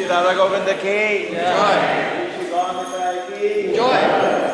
राधा गोविंद की जय। श्री गौर निताई की जय।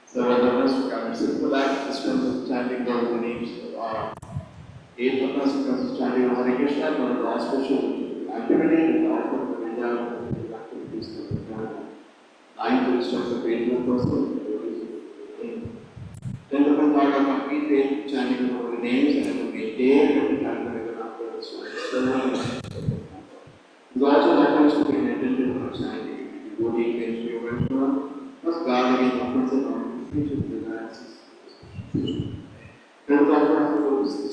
So the rest simple act is chanting the names. Eighth of us is chanting Hare Krishna, but the special activity is often the Vidya activities. Ninth is just a faithful person. Then the part of complete faith chanting the names and the day and chanting after the story. It also happens to be intended to chanting. Devoting against your restaurant, must guard against offensive or future desires. And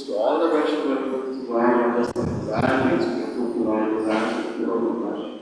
to all the Vaishnava benefits, why just the desire makes people to all desires to pure compassion.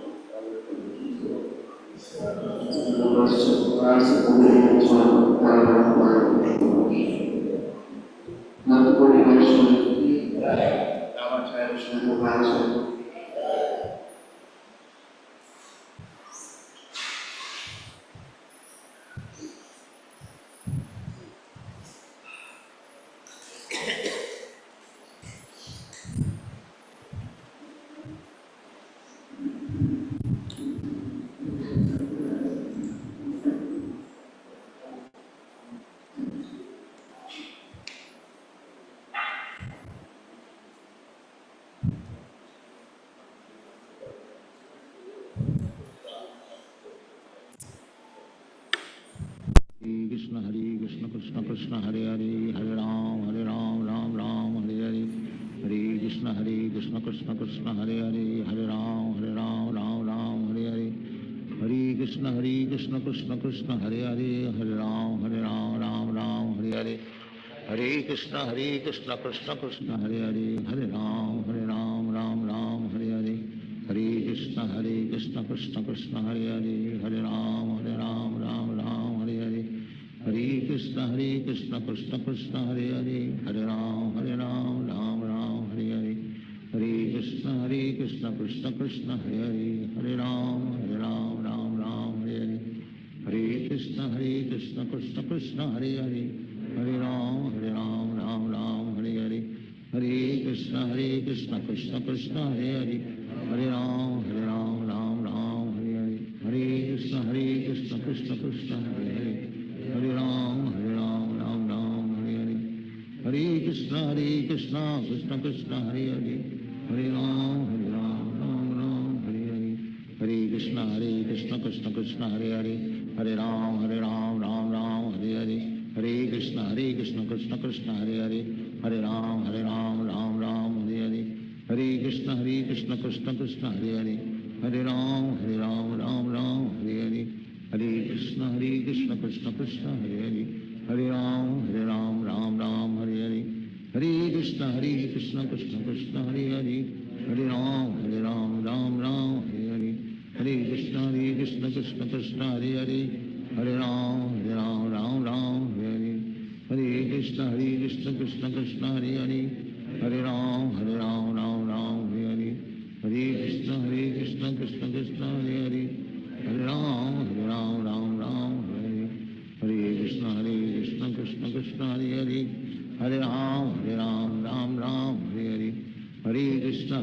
Krishna Krishna Krishna Hare Hare Hare Ram Ram Ram Hare Hare Hare Krishna Krishna Krishna Hare Hare Hare Ram Ram Hare Hare Hare Krishna Krishna Krishna Hare Hare Hare Ram Ram Hare Hare Hare Krishna Krishna Krishna Hare Hare Hare Ram Ram Hare Hare Hare Krishna Krishna Krishna Hare Hare Hare Ram Ram Hare Hare Hare Krishna Krishna Krishna Hare Hare Hare Ram Ram Hare Hare Hare Krishna Krishna Krishna Hare Hare Hare Ram Ram Hare Hare Hare Krishna Krishna Krishna Hare Hare Hare Ram Ram Hare Hare Hare Krishna Krishna Krishna Hare Hare Hare Ram Ram Hare Hare Hare Krishna Krishna Krishna Hare Hare Hare Ram Ram Hare Hare Hare Krishna Krishna Krishna Hare Hare Hare Ram Hare Hare Hare Krishna Krishna Krishna Hare Hare Hare Ram Ram Hare Hare Hare Krishna Krishna Krishna Hare Hare Hare Ram Ram Hare Hare Hare Krishna Krishna Krishna Hare Hare Hare Ram Ram Hare Hare Hare Krishna Krishna Krishna Hare Hare Hare Ram Ram Hare Hare Hare Krishna Krishna Krishna Hare Hare Hare Ram Hare Hare Hare Krishna Krishna Krishna Hare Hare Hare Ram Hare Hare Hare Krishna Krishna Krishna Hare Hare Hare Ram Hare Hare Hare Krishna Krishna Krishna Hare Hare Hare Ram Hare Hare Hare Krishna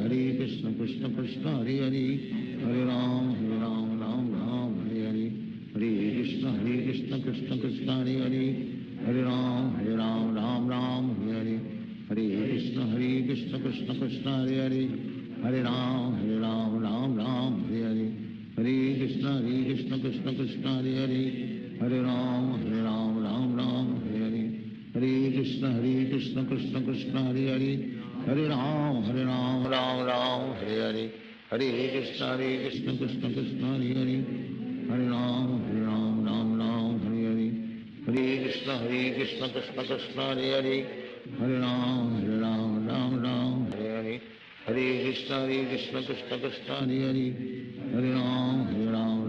Krishna Krishna Hare Hare Hare Ram Hare Hare Hare Krishna Krishna Krishna Hare Hare Hare Ram Hare Hare Hare Krishna Krishna Krishna Hare Hare Hare Ram Hare Hare Hare Krishna Krishna Krishna Hare Hare Hare Ram Hare Hare Hare Krishna Krishna Krishna Hare Hare Hare Ram Hare Hare Hare Krishna Krishna Krishna Hare Hare Hare Ram Hare Hare Hare Krishna Krishna Krishna Hare Hare Hare Ram Ram Ram Hare Hare Hare Krishna Krishna Krishna Hare Hare Hare Ram Ram Ram Hare Hare Hare Krishna Krishna Krishna Hare Hare Hare Ram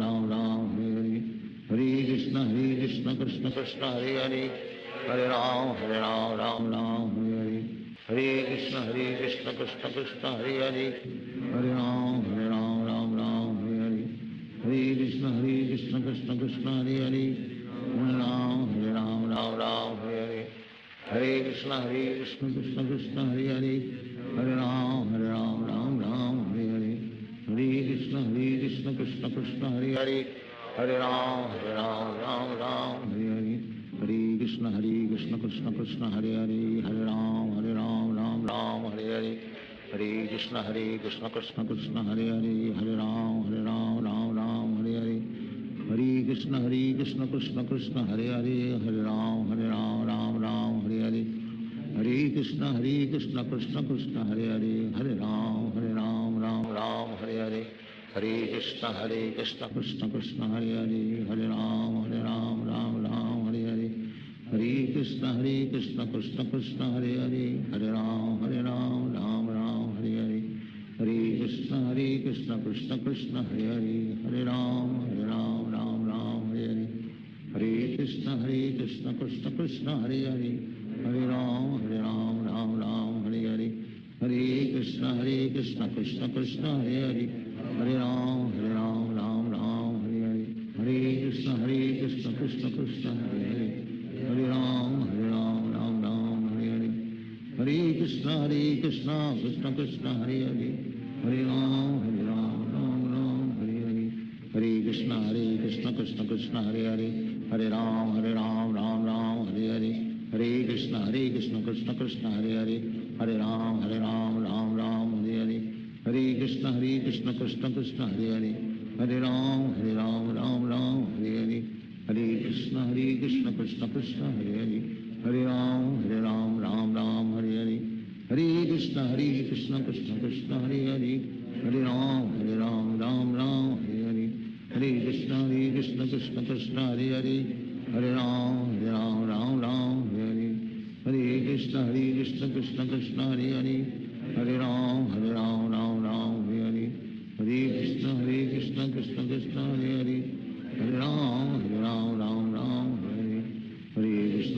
Ram Hare Hare Hare Krishna Krishna Krishna Hare Hare Hare Ram Ram Hare Hare Hare Krishna Krishna Krishna Hare Hare Hare Ram Ram Hare Hare Hare Krishna Krishna Krishna Hare Hare Hare Ram Ram Hare Hare Hare Krishna Krishna Krishna Hare Hare Hare Ram Ram Hare Hare Hare Krishna Krishna Krishna Hare Hare Hare Ram Ram Hare Hare Hare Krishna Krishna Krishna Hare Hare Hare Ram Ram Hare Hare Hare Krishna Krishna Krishna Hare Hare Hare Ram Ram Hare Hare Hare Krishna Krishna Krishna Hare Hare Hare Ram Ram Hare Hare Hare Krishna Krishna Krishna Hare Hare Hare Ram Ram Hare Hare Hare Krishna Krishna Krishna Hare Hare Hare Ram Ram Hare Hare Hare Krishna Krishna Krishna Hare Hare Hare Ram Ram Hare Hare Hare Krishna Krishna Krishna Hare Hare Hare Ram Ram Hare Hare Hare Krishna Krishna Krishna Hare Hare Hare Ram Ram Hare Hare Hare Krishna Krishna Krishna Hare Hare Hare Ram Ram Hare Hare Hare Krishna Krishna Krishna Hare Hare Hare Ram Ram Hare Hare Hare Krishna Krishna Krishna Hare Hare Hare Ram Ram Hare Hare Hare Krishna Krishna Krishna Hare Hare Hare Ram Ram Hare Hare Hare Krishna Krishna Krishna Hare Hare Hare Ram Ram Hare Hare Hare Krishna Krishna Krishna Hare Hare Hare Ram Hare Hare Hare Krishna Krishna Krishna Hare Hare Hare Ram Ram Hare Hare Hare Krishna Krishna Krishna Hare Hare Hare Ram Ram Hare Hare Hare Krishna Krishna Krishna Hare Hare Hare Ram Ram Hare Hare Hare Krishna Krishna Krishna Hare Hare Hare Ram Hare Hare Hare Krishna Krishna Krishna Hare Hare Hare Ram Hare Hare Hare Krishna Krishna Krishna Hare Hare Hare Ram Hare Hare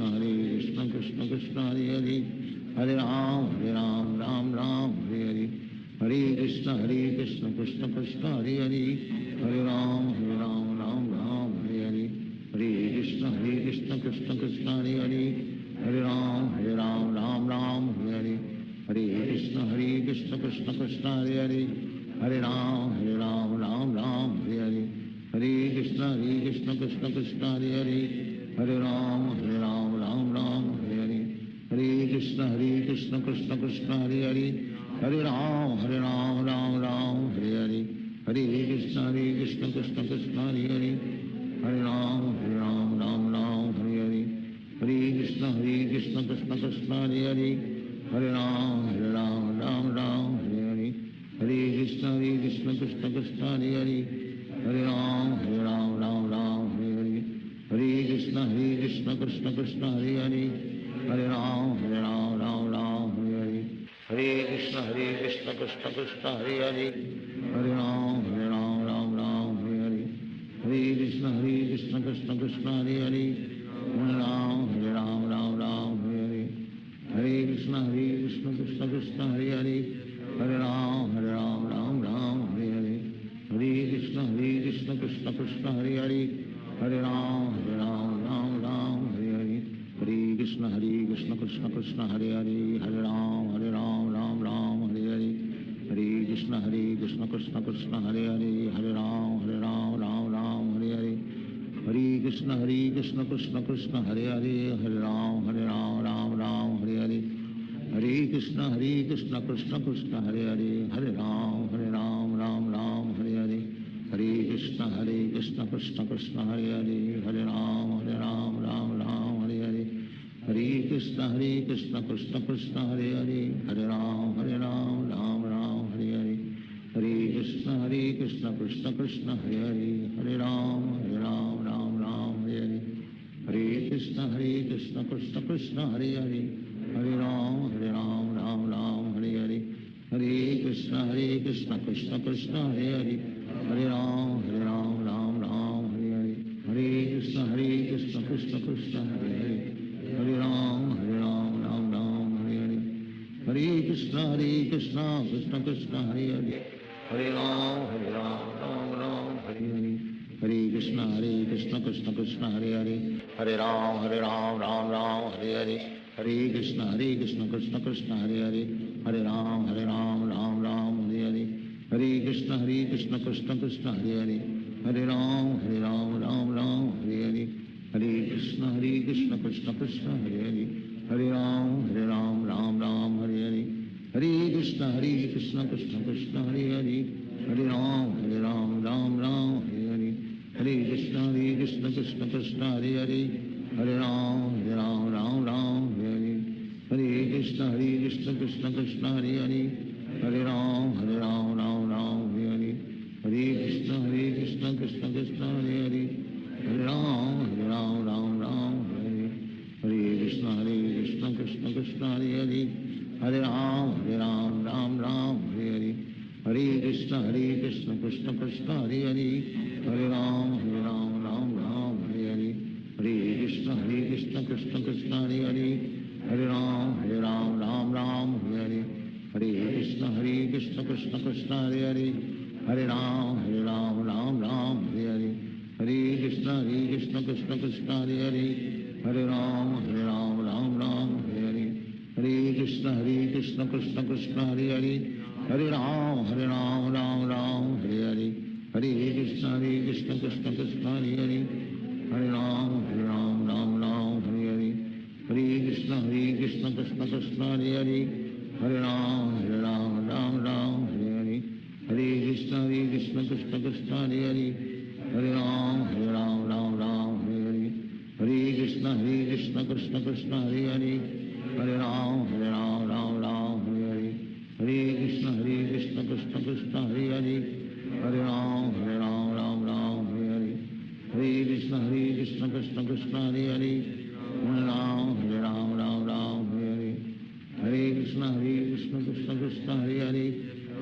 Hare Krishna Krishna Krishna Hare Hare Hare Ram Hare Hare Hare Krishna Krishna Krishna Hare Hare Hare Ram Hare Hare Hare Krishna Krishna Krishna Hare Hare Hare Ram Hare Hare Hare Krishna Krishna Krishna Hare Hare Hare Ram Hare Hare Hare Krishna Krishna Krishna Hare Hare Hare Ram Hare Hare Hare Krishna Krishna Krishna Hare Hare Hare Ram Hare Hare Hare Krishna Krishna Krishna Hare Hare Hare Ram Hare Hare Hare Krishna Krishna Krishna Hare Hare Hare Ram Hare Hare Hare Krishna Krishna Krishna Hare Hare Hare Ram Hare Hare Hare Krishna Krishna Krishna Hare Hare Hare Ram Hare Hare Hare Krishna Krishna Krishna Hare Hare Hare Ram Hare Hare Hare Krishna Krishna Krishna Hare Hare Hare Ram Hare Hare Hare Krishna Krishna Krishna Hare Hare Hare Ram Hare Hare Hare Krishna Krishna Krishna Hare Hare Hare Ram Hare Hare Hare Krishna Krishna Krishna Hare Hare Hare Ram Hare Hare Hare Krishna Krishna Krishna Hare Hare Hare Ram Hare Hare Hare Krishna Krishna Krishna Hare Hare Hare Ram Hare Hare Hare Krishna Krishna Krishna Hare Hare Hare Ram Hare Hare Hare Krishna Krishna Krishna Hare Hare Hare Ram Hare Hare Hare Krishna Krishna Krishna Hare Hare Hare Ram Ram Ram Hare Krishna Krishna Hare Hare Hare Ram Ram Hare Hare Hare Krishna Krishna Krishna Hare Hare Hare Ram Ram Hare Hare Hare Krishna Krishna Krishna Hare Hare Hare Ram Ram Hare Hare Hare Krishna Krishna Krishna Hare Hare Hare Ram Ram Hare Hare Hare Krishna Krishna Krishna Hare Hare Hare Ram Ram Hare Hare Hare Krishna Krishna Krishna Hare Hare Hare Ram Ram Hare Hare Hare Krishna Krishna Krishna Hare Hare Hare Ram Ram Hare Hare Hare Krishna Krishna Krishna Hare Hare Hare Ram Ram Hare Hare Hare Krishna Krishna Krishna Hare Hare Hare Ram Ram Hare Hare Hare Krishna Krishna Krishna Hare Hare Hare Ram Ram Hare Hare Hare Krishna Krishna Krishna Hare Hare Hare Ram Ram Hare Hare Hare Krishna Krishna Krishna Hare Hare Hare Ram Ram Hare Hare Hare Krishna Krishna Krishna Hare Hare Hare Ram Ram Hare Hare Hare Krishna Krishna Krishna Hare Hare Hare Ram Ram Hare Hare Hare Krishna Krishna Krishna Hare Hare Hare Ram Ram Hare Hare Hare Krishna Krishna Krishna Hare Hare Hare Ram Ram Hare Hare Hare Krishna Krishna Krishna Hare Hare Hare Ram Ram Hare Hare Hare Krishna Krishna Krishna Hare Hare Hare Ram Ram Hare Hare Hare Krishna Krishna Krishna Hare Hare Hare Ram Ram Hare Hare Hare Krishna Krishna Krishna Hare Hare Hare Ram Ram Hare Hare Hare Krishna Krishna Krishna Hare Hare Hare Ram Ram Hare Hare Hare Krishna Krishna Krishna Hare Hare Hare Ram Ram Hare Hare Hare Krishna Krishna Krishna Hare Hare Hare Ram Ram Hare Hare Hare Krishna Krishna Krishna Hare Hare Hare Ram Ram Hare Hare Hare Krishna Krishna Krishna Hare Hare Hare Ram Ram Hare Hare Hare Krishna Krishna Krishna Hare Hare Hare Ram Ram Hare Hare Hare Krishna Krishna Krishna Hare Hare Hare Ram Ram Hare Hare Hare Krishna Krishna Krishna Hare Hare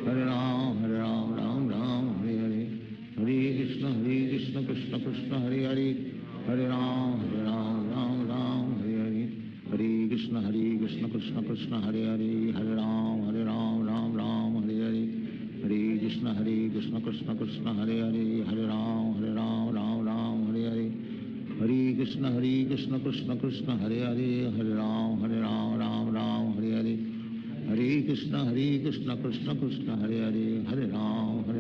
Hare Ram Hare Hare Hare Krishna Krishna Krishna Hare Hare Hare Ram Ram Hare Hare Hare Krishna Krishna Krishna Hare Hare Hare Ram Ram Hare Hare Hare Krishna Krishna Krishna Hare Hare Hare Ram Ram Hare Hare Hare Krishna Krishna Krishna Hare Hare Hare Ram Ram Hare Hare Hare Krishna Krishna Krishna Hare Hare Hare Ram Ram Hare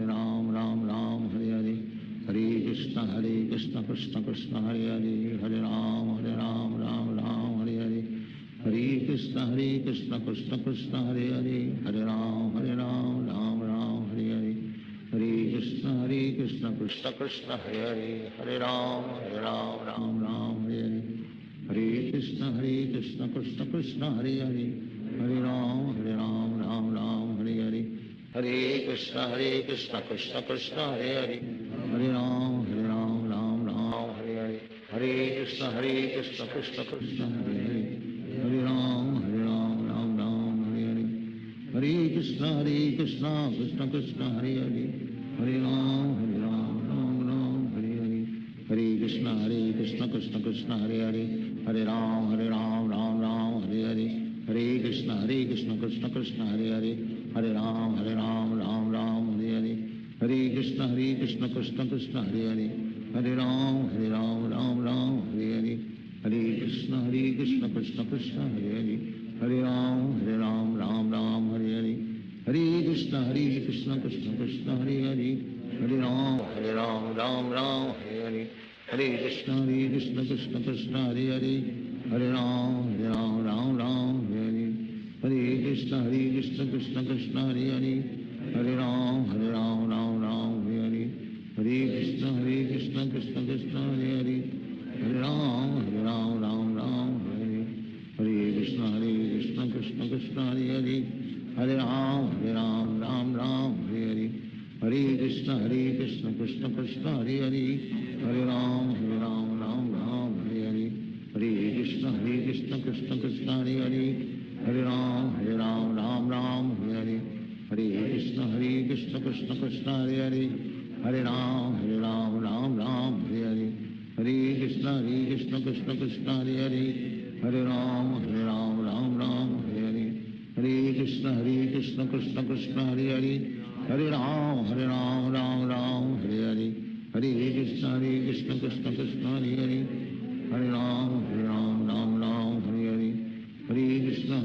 Hare Hare Krishna Krishna Krishna Hare Hare Hare Ram Ram Hare Hare Hare Krishna Krishna Krishna Hare Hare Hare Ram Ram Hare Hare Hare Krishna Krishna Krishna Hare Hare Hare Ram Ram Hare Hare Hare Krishna Krishna Krishna Hare Hare Hare Ram Hare Hare Hare Krishna Krishna Krishna Hare Hare Hare Ram Ram Hare Hare Hare Krishna Krishna Krishna Hare Hare Hare Ram Ram Hare Hare Hare Krishna Krishna Krishna Hare Hare Hare Ram Ram Hare Hare Hare Krishna Krishna Krishna Hare Hare Hare Ram Ram Hare Hare Hare Krishna Krishna Krishna Hare Hare Hare Ram Ram Hare Hare Hare Krishna Krishna Krishna Hare Hare Hare Ram Ram Hare Hare Hare Krishna Krishna Krishna Hare Hare Hare Ram Ram Hare Hare Hare Krishna Krishna Krishna Hare Hare Hare Ram Ram Hare Hare Hare Krishna Krishna Krishna Hare Hare Hare Ram Ram Hare Hare Hare Krishna Krishna Krishna Hare Hare, Hare Ram Ram Ram Hare Hare, Hare Krishna Krishna Krishna Hare Hare, Hare Ram Ram Ram Hare Hare, Hare Krishna Krishna Krishna Hare Hare, Hare Ram Ram Ram Hare Hare, Hare Krishna Krishna Krishna Hare Hare, Hare Ram Ram Ram Hare Hare, Hare Krishna Krishna Krishna Hare Hare, Hare Ram Ram Ram Hare Hare, Hare Krishna Krishna Krishna Hare Hare, Hare Ram Ram Ram Hare Hare, Hare Krishna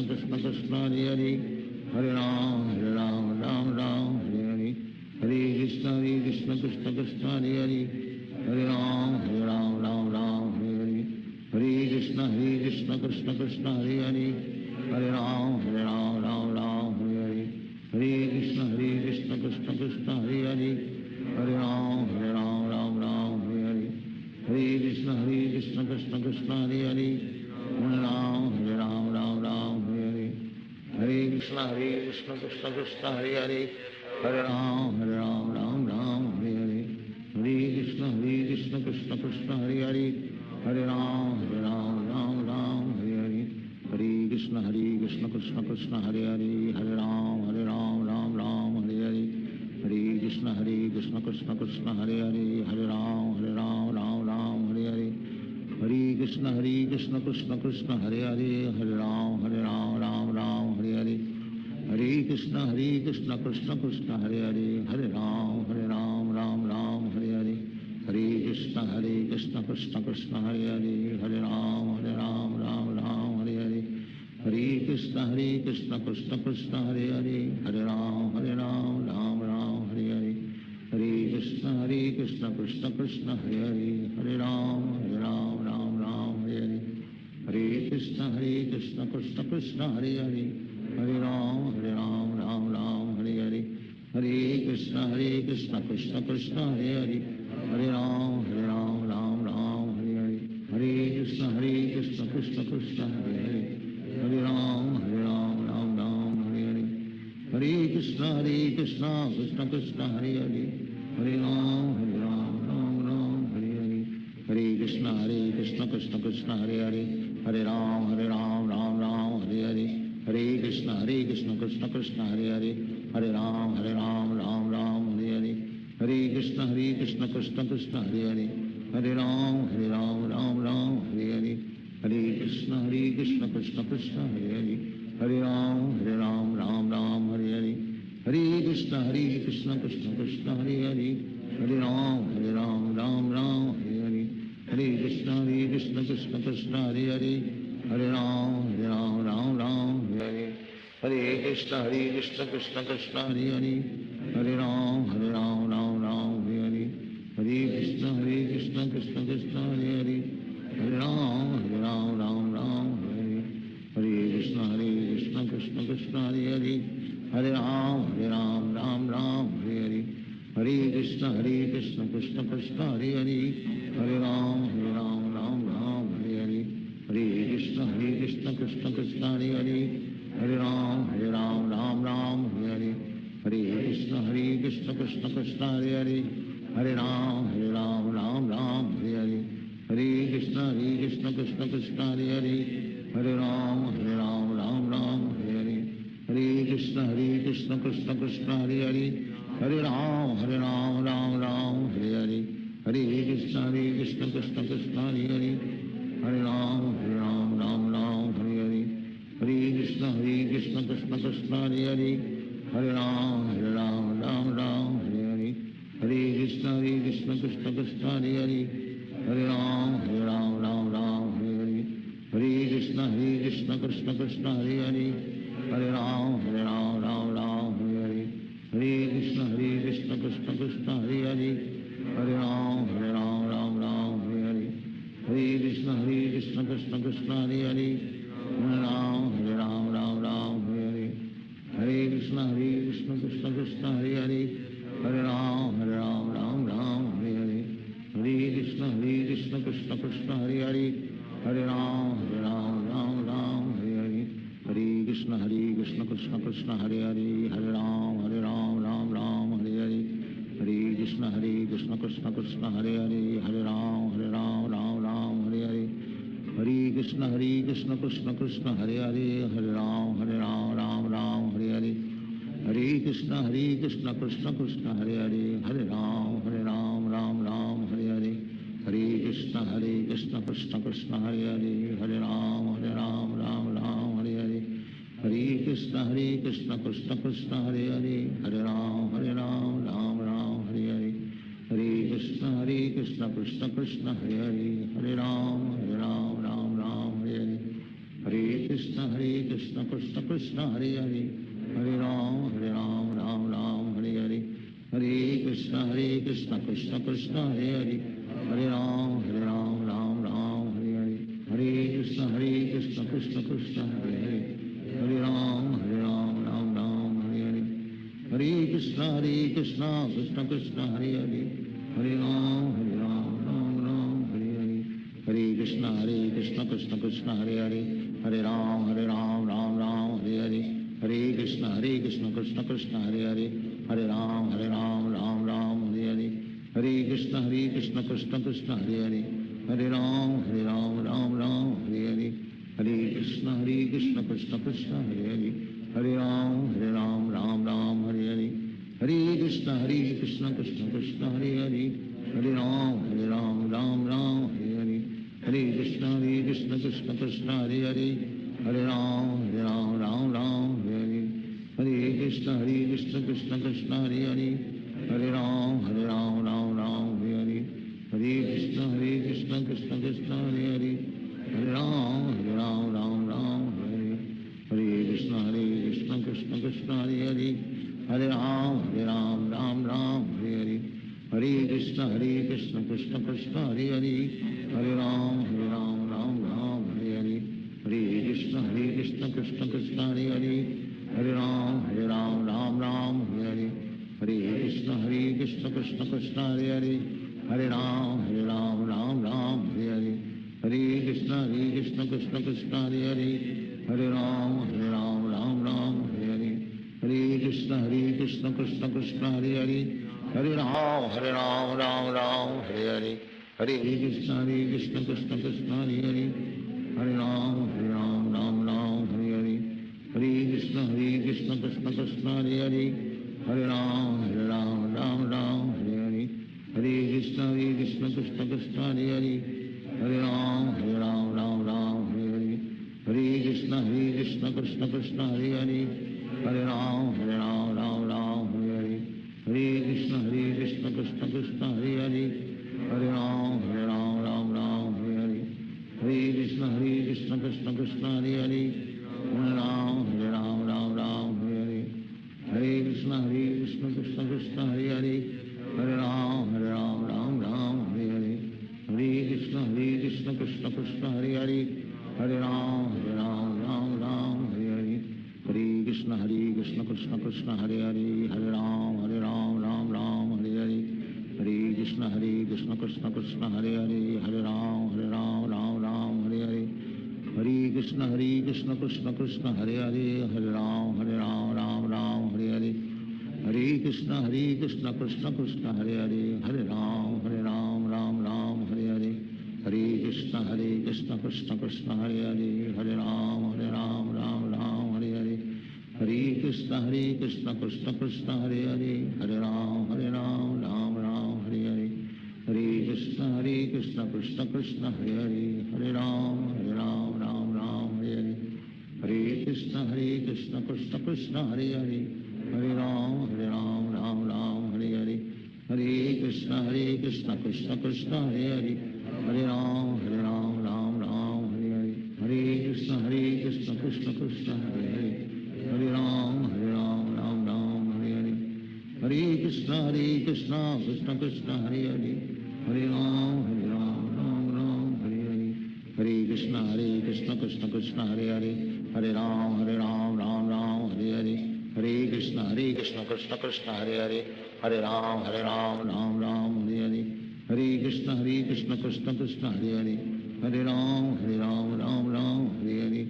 Krishna Krishna Hare Hare, Hare Ram Ram Ram Hare Hare, Hare Krishna Krishna Krishna Hare Hare, Hare Ram Ram Ram Hare Hare, Hare Krishna Krishna Krishna Hare Hare, Hare Ram Ram Ram Hare Hare, Hare Krishna Krishna Krishna Hare Hare, Hare Ram Ram Ram Hare Hare, Hare Krishna Krishna Krishna Hare Hare, Hare Ram Ram Ram Hare Hare, Hare Krishna Krishna Krishna Hare Hare, Hare Ram Ram Ram Hare Hare, Hare Krishna Krishna Krishna Hare Hare, Hare Ram Ram Ram Hare Hare, Hare Krishna Krishna Krishna Hare Hare, Hare Ram Ram Ram Hare Hare, Hare Krishna Krishna Krishna Hare Hare, Hare Ram Ram Ram Hare Hare, Hare Krishna Krishna Krishna Hare Hare, Hare Ram Ram Ram Hare Hare, Hare Krishna Krishna Krishna Hare Hare, Hare Ram Ram Ram Hare Hare, Hare Krishna Krishna Krishna Hare Hare, Hare Ram Ram Ram Hare Hare, Hare Krishna Krishna Krishna Hare Hare, Hare Ram Ram Ram Hare Hare, Hare Krishna Krishna Krishna Hare Hare, Hare Ram Ram Ram Hare Hare, Hare Krishna Krishna Krishna Hare Hare, Hare Ram Ram Ram Hare Hare, Hare Krishna Krishna Krishna Hare Hare, Hare Ram Ram Ram Hare Hare, Hare Krishna Krishna Krishna Hare Hare, Hare Ram Ram Ram Hare Hare, Hare Krishna Krishna Krishna Hare Hare, Hare Ram Ram Ram Hare Hare, Hare Krishna Krishna Krishna Hare Hare, Hare Ram Ram Ram Hare Hare, Hare Krishna Krishna Krishna Hare Hare, Hare Ram Ram Ram Hare Hare, Hare Krishna Krishna Krishna Hare Hare, Hare Ram Ram Ram Hare Hare, Hare Krishna Krishna Krishna Hare Hare, Hare Ram Ram Ram Hare Hare, Hare Krishna Krishna Krishna Hare Hare, Hare Ram Ram Ram Hare Hare, Hare Krishna Krishna Krishna Hare Hare, Hare Ram Ram Ram Hare Hare, Hare Krishna Krishna Krishna Hare Hare, Hare Ram Ram Ram Hare Hare, Hare Krishna Krishna Krishna Hare Hare, Hare Ram Ram Ram Hare Hare, Hare Krishna Krishna Krishna Hare Hare, Hare Ram Ram Ram Hare Hare, Hare Krishna Krishna Krishna Hare Hare, Hare Ram Ram Ram Hare Hare, Hare Krishna Krishna Krishna Hare Hare, Hare Ram Ram Ram Hare Hare, Hare Krishna Krishna Krishna Hare Hare, Hare Ram Ram Ram Hare Hare, Hare Krishna Krishna Krishna Hare Hare, Hare Ram Ram Ram Hare Hare, Hare Krishna Krishna Krishna Hare Hare, Hare Ram Ram Ram Hare Hare, Hare Krishna Krishna Krishna Hare Hare, Hare Ram Ram Ram Hare Hare, Hare Krishna Krishna Krishna Hare Hare, Hare Ram Ram Ram Hare Hare, Hare Krishna Krishna Krishna Hare Hare, Hare Ram Ram Ram Hare Hare, Hare Krishna Krishna Krishna Hare Hare, Hare Ram Ram Ram Hare Hare, Hare Krishna Krishna Krishna Hare Hare, Hare Ram Ram Ram Hare Hare, Hare Krishna Krishna Krishna Hare Hare, Hare Ram Ram Ram Hare Hare, Hare Krishna Krishna Krishna Hare Hare, Hare Ram Ram Ram Hare Hare, Hare Krishna Krishna Krishna Hare Hare, Hare Ram Ram Ram Hare Hare, Hare Krishna Krishna Krishna Hare Hare, Hare Ram Ram Ram Hare Hare, Krishna Krishna Hare Hare Hare Ram Ram Ram Hare Hare Hare Krishna Krishna Krishna Hare Hare Hare Ram Ram Ram Hare Hare Hare Krishna Krishna Krishna Hare Hare Hare Ram Ram Ram Hare Hare Hare Krishna Krishna Krishna Hare Hare Hare Ram Ram Ram Hare Hare Hare Krishna Krishna Krishna Hare Hare Hare Ram Ram Ram Hare Hare Hare Krishna Krishna Krishna Hare Hare Hare Ram Ram Ram Hare Hare Hare Krishna Krishna Krishna Hare Hare Hare Ram Ram Ram Hare Hare Hare Krishna Krishna Krishna Hare Hare Hare Ram Ram Ram Hare Hare Hare Krishna Krishna Krishna Hare Hare Hare Ram Ram Ram Hare Hare Hare Krishna Krishna Krishna Hare Hare Hare Ram Ram Ram Hare Hare Hare Krishna Krishna Krishna Hare Hare Hare Ram Ram Ram Hare Hare Hare Krishna Krishna Krishna Hare Hare Hare Ram Ram Ram Hare Hare Hare Krishna Krishna Krishna Hare Hare Hare Ram Ram Ram Hare Hare Hare Krishna Krishna Krishna Hare Hare Hare Ram Ram Ram Hare Hare Hare Krishna Krishna Krishna Hare Hare Hare Ram Ram Ram Hare Hare Hare Krishna Krishna Krishna Hare Hare Hare Ram Ram Ram Hare Hare Hare Krishna Krishna Krishna Hare Hare Hare Ram Ram Ram Hare Hare Hare Krishna Krishna Krishna Hare Hare Hare Ram Ram Ram Hare Hare Hare Krishna Krishna Krishna Hare Hare Hare Ram Ram Ram Hare Hare Hare Krishna Krishna Krishna Hare Hare Hare Ram Ram Ram Hare Hare Hare Krishna Krishna Krishna Hare Hare Hare Ram Ram Ram Hare Hare Hare Krishna Krishna Krishna Hare Hare Hare Ram Ram Ram Hare Hare Hare Krishna Krishna Krishna Hare Hare Hare Ram Ram Ram Hare Hare Hare Krishna Krishna Krishna Hare Hare Hare Ram Ram Ram Hare Hare Hare Krishna Krishna Krishna Hare Hare Hare Ram Ram Ram Hare Hare Hare Krishna Krishna Krishna Hare Hare Hare Ram Ram Ram Hare Hare Hare Krishna Krishna Krishna Hare Hare Hare Ram Ram Ram Hare Hare Hare Krishna Krishna Krishna Hare Hare Hare Ram Ram Ram Hare Hare Hare Krishna Krishna Krishna Hare Hare Hare Ram Ram Ram Hare Hare Hare Krishna Krishna Krishna Hare Hare Hare Ram Ram Ram Hare Hare Hare Krishna Krishna Krishna Hare Hare Hare Ram Ram Ram Hare Hare Hare Krishna Krishna Krishna Hare Hare Hare Ram Ram Ram Hare Hare Hare Krishna Krishna Krishna Hare Hare Hare Ram Ram Ram Hare Hare Hare Krishna Krishna Krishna Hare Hare Hare Ram Ram Ram Hare Hare Hare Krishna Krishna Krishna Hare Hare Hare Ram Ram Ram Hare Hare Hare Krishna Krishna Krishna Hare Hare Hare Ram Ram Ram Hare Hare Hare Krishna Krishna Krishna Hare Hare Hare Ram Ram Ram Hare Hare Hare Krishna Krishna Krishna Hare Hare Hare Ram Ram Ram Hare Hare Hare Krishna Krishna Krishna Hare Hare Hare Ram Ram Ram Hare Hare Hare Krishna Krishna Krishna Hare Hare Hare Ram Ram Ram Hare Hare Hare Krishna Krishna Krishna Hare Hare Hare Ram Ram Ram Hare Hare Hare Krishna Krishna Krishna Hare Hare Hare Ram Ram Ram Hare Hare Hare Krishna Krishna Krishna Hare Hare Hare Ram Ram Ram Hare Hare Hare Krishna Krishna Krishna Hare Hare Hare Ram Ram Ram Hare Hare Hare Krishna Krishna Krishna Hare Hare Hare Ram Ram Ram Hare Hare Hare Krishna Krishna Krishna Hare Hare Hare Ram Ram Ram Hare Hare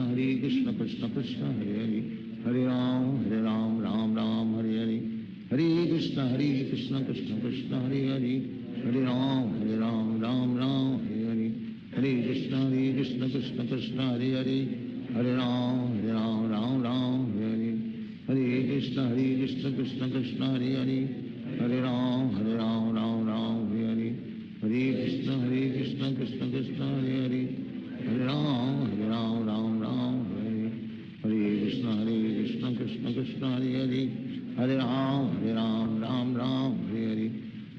Hare Krishna Krishna Krishna Hare Hare Hare Ram Ram Ram Hare Hare Hare Krishna Krishna Krishna Hare Hare, Hare Ram Ram Ram Hare Hare, Hare Krishna Krishna Krishna Hare Hare, Hare Ram Ram Ram Hare Hare, Hare Krishna Krishna Krishna Hare Hare, Hare Ram Ram Ram Hare Hare, Hare Krishna Krishna Krishna Hare Hare, Hare Ram Ram Ram Hare Hare, Hare Krishna Krishna Krishna Hare Hare, Hare Ram Ram Ram Hare Hare,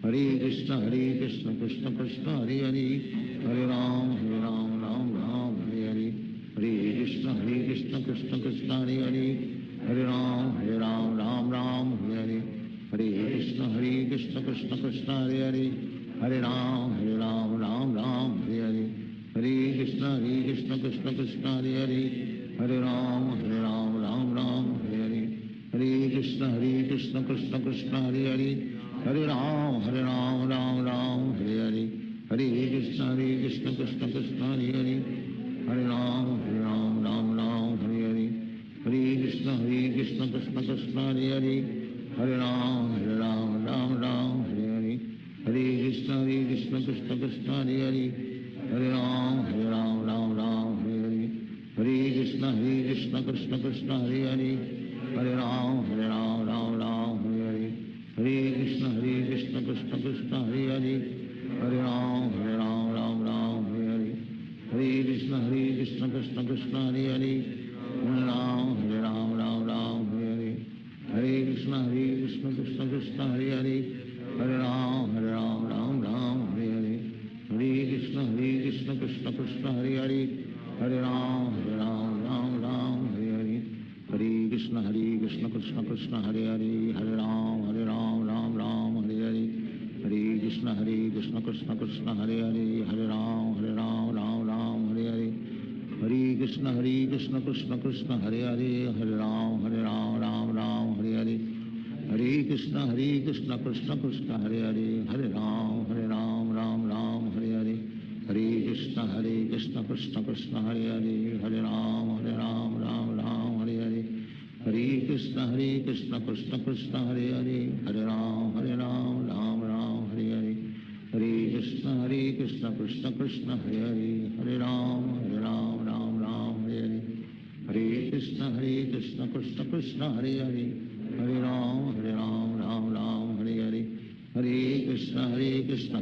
Hare Krishna Krishna Krishna Hare Hare, Hare Ram Ram Ram Hare Hare, Hare Krishna Krishna Krishna Hare Hare, Hare Ram Ram Ram Hare Hare, Hare Krishna Krishna Krishna Hare Hare, Hare Ram Ram Ram Hare Hare, Hare Krishna Krishna Krishna Hare Hare, Hare Ram Ram Ram Hare Hare, Hare Krishna Krishna Krishna Hare Hare, Hare Ram Ram Hare Hare, Hare Krishna Krishna Krishna Hare Hare, Hare Ram Ram Hare Hare, Hare Krishna Krishna Krishna Hare Hare, Hare Ram Ram Hare Hare, Hare Krishna Krishna Krishna Hare Hare, Hare Ram Ram Hare Hare, Hare Krishna Krishna Krishna Hare Hare, Hare Ram Ram Hare Hare, Hare Krishna Krishna Krishna Hare Hare, Hare Ram Ram Hare Hare, Hare Krishna Krishna Krishna Hare Hare, Hare Ram Ram Hare Hare, Hare Krishna Krishna Krishna Hare Hare, Hare Ram Ram Hare Hare, Hare Krishna Krishna Krishna Hare Hare, Hare Ram Ram Hare Hare, Hare Krishna Krishna Krishna Hare Hare, Hare Ram Ram Hare Hare, Hare Krishna Krishna Krishna Hare Hare, Hare Ram Ram Hare Hare, Hare Krishna Krishna Krishna Hare Hare, Hare Ram Ram Hare Hare, Hare Krishna Krishna Krishna Hare Hare, Hare Ram Ram Hare Hare, Hare Krishna Krishna Krishna Hare Hare, Hare Ram Ram Hare Hare, Hare Krishna Krishna Krishna Hare Hare, Hare Ram Ram Hare Hare, Hare Krishna Krishna Krishna Hare Hare, Hare Ram Ram Hare Hare, Hare Krishna Krishna Krishna Hare Hare, Hare Ram Ram Hare Hare, Hare Krishna Krishna Krishna Hare Hare, Hare Ram Ram Hare Hare, Hare Krishna Krishna Krishna Hare Hare, Hare Ram Ram Hare Hare, Hare Krishna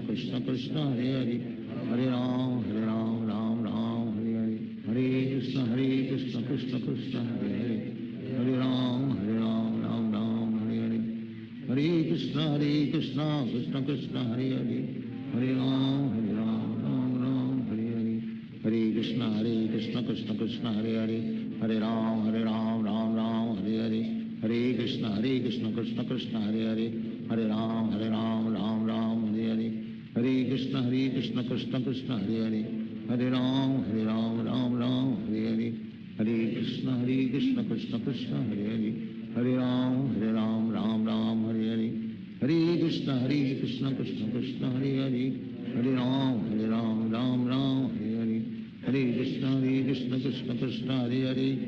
Krishna Krishna Hare Hare, Hare Ram Ram Hare Hare, Hare Krishna Krishna Krishna Hare Hare, Hare Ram Ram Hare Hare, Hare Krishna Krishna Krishna Hare Hare, Hare Ram Ram Hare Hare, Hare Krishna Krishna Krishna Hare Hare, Hare Ram Ram Hare Hare, Hare Krishna Krishna Krishna Hare Hare, Hare Ram Ram Hare Hare, Hare Krishna Krishna Krishna Hare Hare, Hare Ram Ram Hare Hare, Hare Krishna Krishna Krishna Hare Hare, Hare Ram Ram Hare Hare, Hare Krishna Krishna Krishna Hare Hare,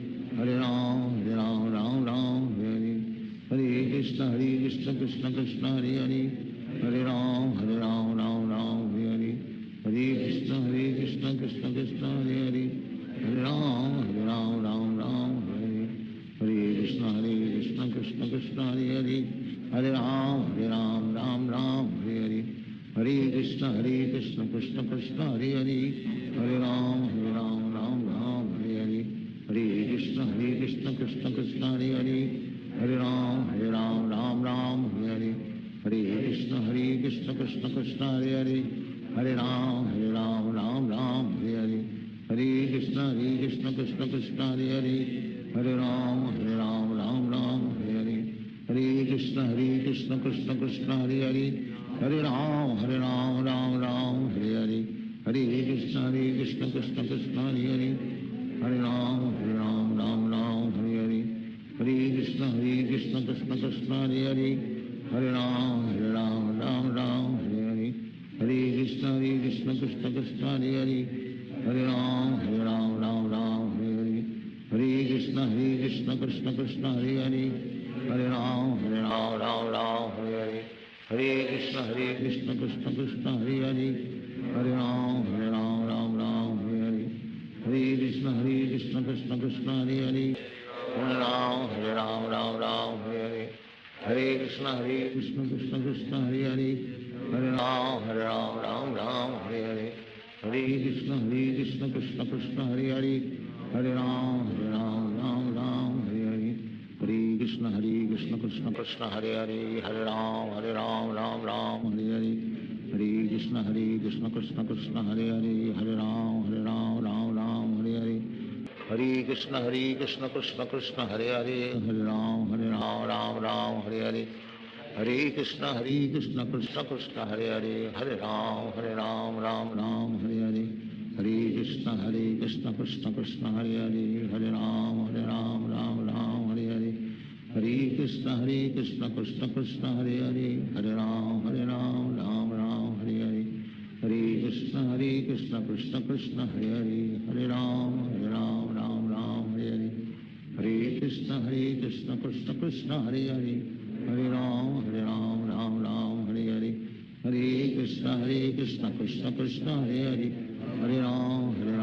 Hare Ram Ram Hare Hare, Hare Krishna Krishna Krishna Hare Hare, Hare Ram Ram Hare Hare, Hare Krishna Krishna Krishna Hare Hare, Hare Ram Ram Hare Hare, Hare Krishna Krishna Krishna Hare Hare, Hare Ram Ram Hare Hare, Hare Krishna Krishna Krishna Hare Hare, Hare Ram Ram Hare Hare, Hare Krishna Krishna Krishna Hare Hare, Hare Ram Ram Hare Hare, Hare Krishna Krishna Krishna Hare Hare, Hare Ram Ram Hare Hare, Hare Krishna Krishna Krishna Hare Hare, Hare Ram Ram Hare Hare, Hare Krishna Krishna Krishna Hare Hare, Hare Ram Ram Hare Hare, Hare Krishna Krishna Krishna Hare Hare, Hare Ram Ram Hare Hare, Hare Krishna Krishna Krishna Hare Hare, Hare Ram Ram Hare Hare, Hare Krishna Krishna Krishna Hare Hare, Hare Ram Ram Ram Hare Hare Hare Krishna Krishna Krishna Hare Hare Hare Ram Ram Ram Hare Hare Hare Krishna Krishna Krishna Hare Hare Hare Ram Ram Ram Hare Hare Hare Krishna Krishna Krishna Hare Hare Hare Ram Ram Hare Hare Hare Krishna Krishna Krishna Hare Hare Hare Ram Ram Hare Hare Hare Krishna Krishna Krishna Hare Hare Hare Ram Ram Hare Hare Hare Krishna Krishna Krishna Hare Hare Hare Ram Ram Hare Hare Hare Krishna Krishna Krishna Hare Hare Hare Ram Ram Hare Hare Hare Krishna Krishna Krishna Hare Hare Hare Ram Ram Hare Hare Hare Krishna Krishna Krishna Hare Hare Hare Ram Ram Hare Hare Hare Krishna Krishna Krishna Hare Hare Hare Ram Ram Hare Hare Hare Krishna Krishna Krishna Hare Hare Hare Ram Ram Hare Hare Hare Krishna Krishna Krishna Hare Hare Hare Ram Ram Hare Hare Hare Krishna Krishna Krishna Hare Hare Hare Ram Ram Hare Hare Hare Krishna Krishna Krishna Hare Hare Hare Ram Ram Hare Hare Hare Krishna Krishna Krishna Hare Hare Hare Ram Hare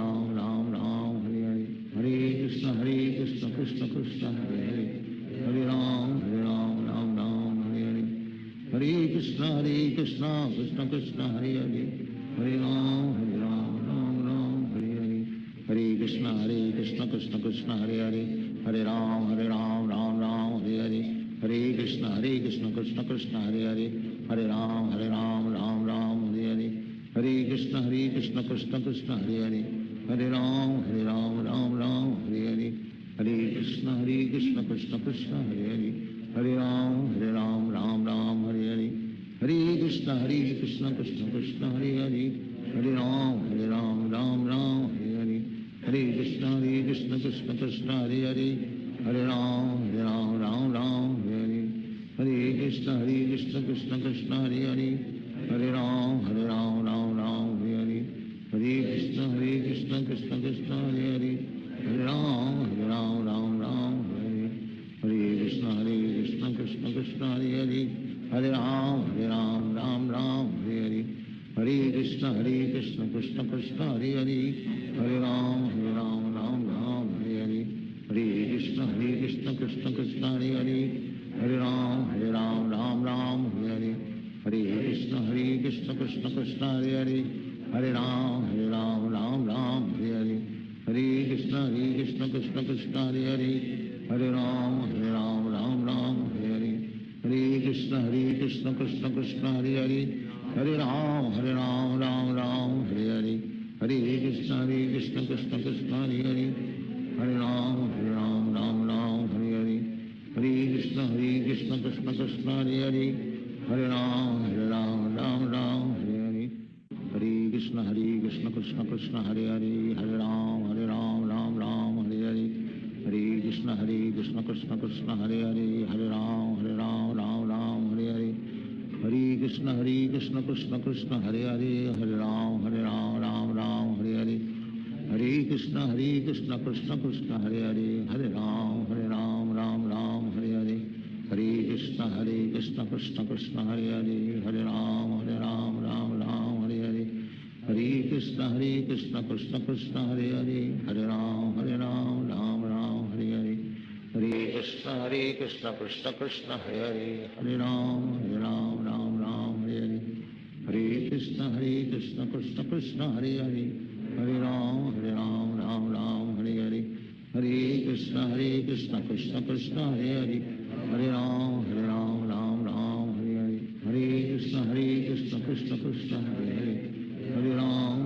Hare Hare Krishna Krishna Krishna Hare Hare Hare Ram Ram Hare Hare Hare Krishna Krishna Krishna Hare Hare Hare Ram Ram Hare Hare Hare Krishna Krishna Krishna Hare Hare Hare Ram Ram Hare Hare Hare Krishna Krishna Krishna Hare Hare Hare Ram Ram Hare Hare Hare Krishna Krishna Krishna Hare Hare Hare Ram Ram Hare Hare Hare Krishna Krishna Krishna Hare Hare Hare Ram Ram Hare Hare Hare Krishna Krishna Krishna Hare Hare Hare Ram Ram Hare Hare Hare Krishna Krishna Krishna Hare Hare Hare Ram Ram Hare Hare Hare Krishna Krishna Krishna Hare Hare Hare Ram Ram Hare Hare Hare Krishna Krishna Krishna Hare Hare Hare Ram Ram Hare Hare Hare Krishna Krishna Krishna Hare Hare Hare Ram Ram Hare Hare Hare Krishna Krishna Krishna Hare Hare Hare Ram Ram Hare Hare Hare Krishna Krishna Krishna Hare Hare Hare Ram Ram Hare Hare Hare Krishna Krishna Krishna Hare Hare Hare Ram Ram Hare Hare Hare Krishna Krishna Krishna Hare Hare Hare Ram Ram Hare Hare Hare Krishna Krishna Krishna Hare Hare Hare Ram Ram Hare Hare Hare Krishna Krishna Krishna Hare Hare Hare Ram Ram Hare Hare Hare Krishna Krishna Krishna Hare Hare Hare Ram Ram Hare Hare Hare Krishna Krishna Krishna Hare Hare Hare Ram Hare Hare Hare Krishna Krishna Krishna Hare Hare Hare Ram Hare Hare Hare Krishna Krishna Krishna Hare Hare Hare Ram Hare Hare Hare Krishna Krishna Krishna Hare Hare Hare Ram Hare Hare Hare Krishna Krishna Krishna Hare Hare Hare Ram Hare Hare Hare Krishna Krishna Krishna Hare Hare Hare Ram Hare Hare Hare Krishna Krishna Krishna Hare Hare Hare Ram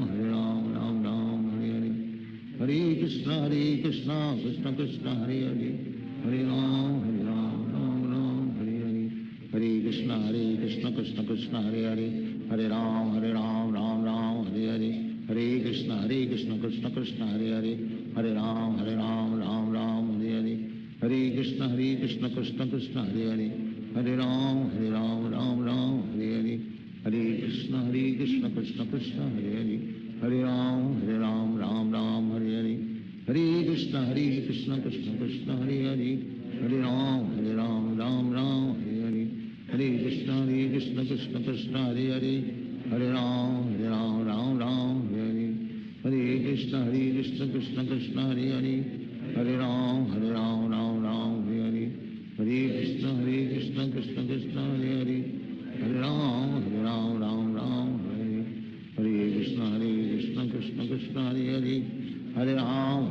Hare Hare Hare Krishna Krishna Krishna Hare Hare Hare Ram Hare Hare Hare Krishna Krishna Krishna Hare Hare Hare Ram Hare Hare Hare Krishna Krishna Krishna Hare Hare Hare Ram Hare Hare Hare Krishna Krishna Krishna Hare Hare Hare Ram Hare Hare Hare Krishna Krishna Krishna Hare Hare Hare Ram Hare Hare Hare Krishna Krishna Krishna Hare Hare Hare Ram Hare Hare Hare Krishna Krishna Krishna Hare Hare Hare Ram, Ram Ram, Hare Hare, Hare Krishna, Krishna Krishna, Hare Hare, Hare Ram, Ram Ram, Hare Hare, Hare Krishna, Krishna Krishna, Hare Hare, Hare Ram, Ram Ram, Hare Hare, Hare Krishna, Krishna Krishna, Hare Hare, Hare Ram, Ram Ram, Hare Hare, Hare Krishna, Krishna Krishna, Hare Hare, Hare Ram,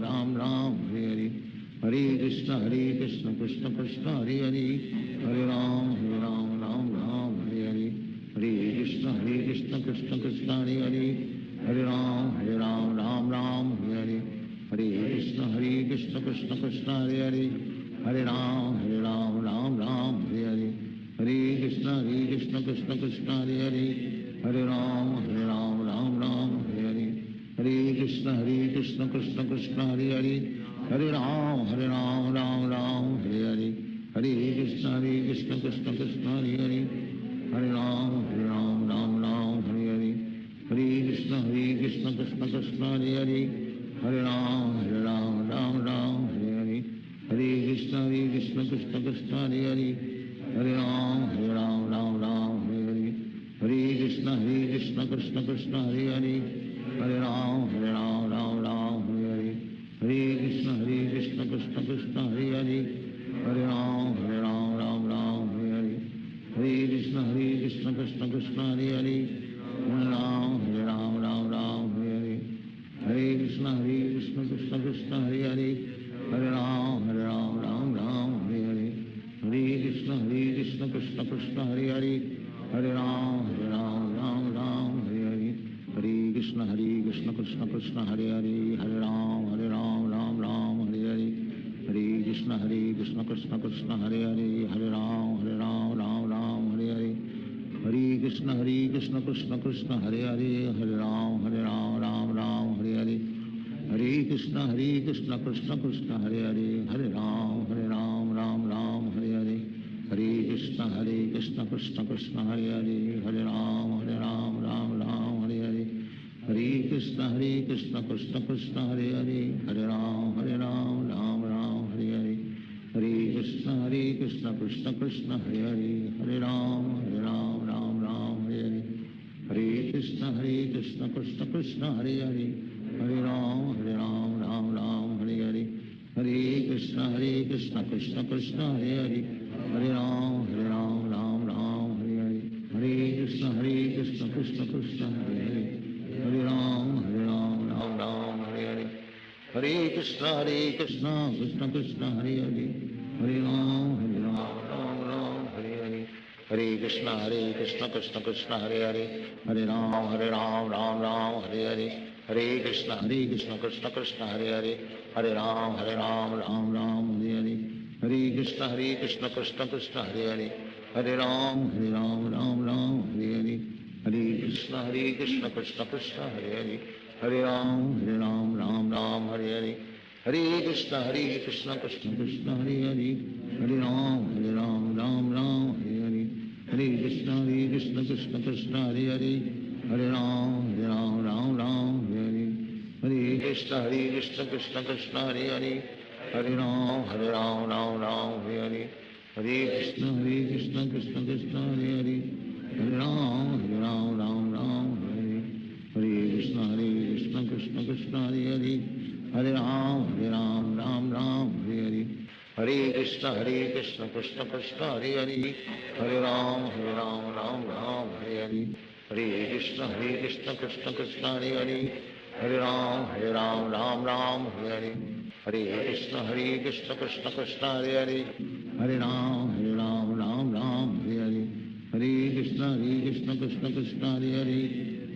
Ram Ram, Hare Hare, Hare Krishna, Krishna Krishna, Hare Hare, Hare Ram, Ram Ram, Hare Hare, Hare Krishna, Krishna Krishna, Hare Hare, Hare Ram, Ram Ram, Hare Hare, Hare Krishna, Krishna Krishna, Hare Hare, Hare Ram, Ram Ram, Hare Hare, Hare Krishna, Krishna Krishna, Hare Hare, Hare Ram, Ram Ram, Hare Hare, Hare Krishna, Krishna Krishna, Hare Hare, Hare Ram, Ram Ram, Hare Hare, Hare Krishna, Krishna Krishna, Hare Hare, Hare Ram, Ram Ram, Hare Hare, Hare Krishna, Krishna Krishna, Hare Hare, Hare Ram, Ram Ram, Hare Hare, Hare Krishna, Krishna Krishna, Hare Hare, Hare Ram, Ram Ram, Hare Hare, Hare Krishna, Krishna Krishna, Hare Hare, Hare Ram, Ram Ram, Hare Hare, Hare Krishna, Krishna Krishna, Hare Hare, Hare Ram, Ram Ram, Hare Hare, Hare Krishna, Krishna Krishna, Hare Hare, Hare Ram, Ram Ram, Hare Hare, Hare Krishna, Krishna Krishna, Hare Hare, Hare Ram, Ram Ram, Hare Hare, Hare Krishna, Krishna Krishna, Hare Hare, Hare Ram, Ram Ram, Hare Hare, Hare Krishna, Krishna Krishna, Hare Hare, Hare Ram, Ram Ram, Hare Hare, Hare Krishna, Krishna Krishna, Hare Hare, Hare Ram, Ram Hare Hare, Hare Krishna, Krishna Krishna, Hare Hare, Hare Ram, Ram Hare Hare, Hare Krishna, Krishna Krishna, Hare Hare, Hare Ram, Ram Hare Hare, Hare Krishna, Krishna Krishna, Hare Hare, Hare Ram, Ram Hare Hare, Hare Krishna, Krishna Krishna, Hare Hare, Hare Ram, Ram Hare Hare, Hare Krishna, Krishna Krishna, Hare Hare, Hare Ram, Ram Hare Hare, Hare Krishna, Krishna Krishna, Hare Hare, Hare Ram, Ram Hare Hare, Hare Krishna, Krishna Krishna, Hare Hare, Hare Ram, Ram Hare Hare, Hare Krishna, Krishna Krishna, Hare Hare, Hare Ram, Ram Hare Hare, Hare Krishna, Krishna Krishna, Hare Hare, Hare Ram, Ram Hare Hare, Hare Krishna, Krishna Krishna, Hare Hare, Hare Ram, Ram Hare Hare, Hare Krishna, Krishna Krishna, Hare Hare, Hare Ram, Ram Hare Hare, Hare Krishna, Krishna Krishna, Hare Hare, Hare Ram, Ram Hare Hare, Hare Krishna, Krishna Krishna, Hare Hare, Hare Ram, Ram Hare Hare, Hare Krishna, Krishna Krishna, Hare Hare, Hare Ram, Ram Hare Hare, Hare Krishna, Krishna Krishna, Hare Hare, Hare Ram, Ram Hare Hare, Hare Krishna, Krishna Krishna, Hare Hare, Hare Ram, Ram Hare Hare, Hare Krishna, Krishna Krishna, Hare Hare, Hare Ram, Ram Hare Hare, Hare Krishna, Krishna Krishna, Hare Hare, Hare Ram, Ram Hare Hare, Hare Krishna, Krishna Krishna, Hare Hare, Hare Ram, Ram Hare Hare, Hare Krishna, Krishna Krishna, Hare Hare, Hare Ram, Ram Hare Hare, Hare Krishna, Krishna Krishna, Hare Hare,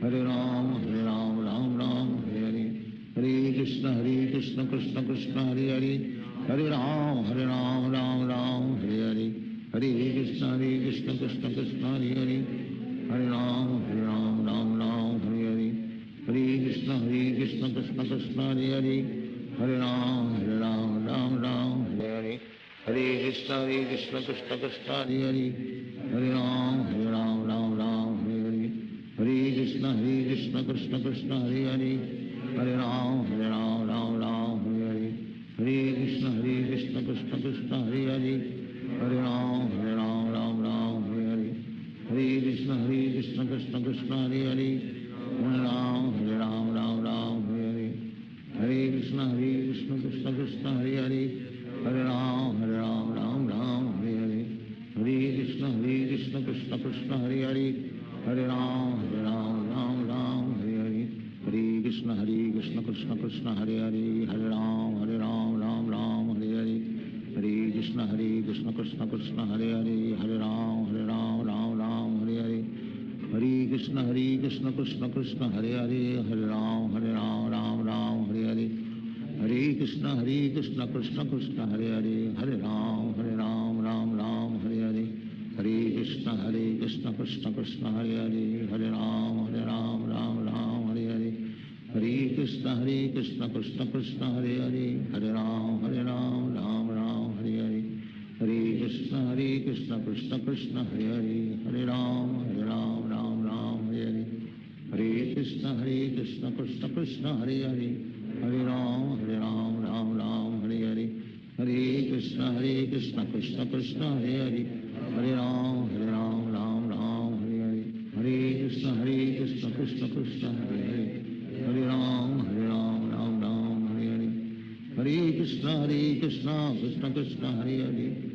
Hare Ram, Ram Hare Hare, Hare Krishna, Krishna Krishna, Hare Hare, Hare Ram, Ram Hare Hare, Hare Krishna, Krishna Krishna, Hare Hare, Hare Ram, Ram Hare Hare, Hare Krishna, Krishna Krishna, Hare Hare, Hare Ram, Ram Hare Hare, Hare Krishna, Krishna Krishna, Hare Hare, Hare Ram, Ram Hare Hare, Hare Krishna, Krishna Krishna, Hare Hare, Hare Ram, Ram Hare Hare, Hare Krishna, Krishna Krishna, Hare Hare, Hare Ram, Ram Hare Hare, Hare Krishna Krishna Krishna Hare Hare Hare Ram Ram Ram Hare Hare Hare Krishna Krishna Krishna Hare Hare Hare Ram Ram Ram Hare Hare Hare Krishna Krishna Krishna Hare Hare Hare Ram Ram Ram Hare Hare Hare Krishna Krishna Krishna Hare Hare Hare Ram Ram Hare Hare Hare Krishna Krishna Krishna Hare Hare Hare Ram Ram Hare Hare Hare Krishna Krishna Krishna Hare Hare Hare Ram Ram Hare Hare Hare Krishna Krishna Krishna Hare Hare Hare Ram Ram Hare Hare Hare Krishna Krishna Krishna Hare Hare Hare Ram Ram Hare Hare Hare Krishna Krishna Krishna Hare Hare Hare Ram Ram Hare Hare Hare Krishna Krishna Krishna Hare Hare Hare Ram Ram Hare Hare Hare Krishna Krishna Krishna Hare Hare Hare Ram Ram Hare Hare Hare Krishna Krishna Krishna Hare Hare Hare Ram Ram Hare Hare Hare Krishna Krishna Krishna Hare Hare Hare Ram Ram Hare Hare Hare Krishna Krishna Krishna Hare Hare Hare Ram Ram Hare Hare Hare Krishna Krishna Krishna Hare Hare Hare Ram Hare Hare Hare Krishna Krishna Krishna Hare Hare Hare Ram Ram Hare Hare Hare Krishna Krishna Krishna Hare Hare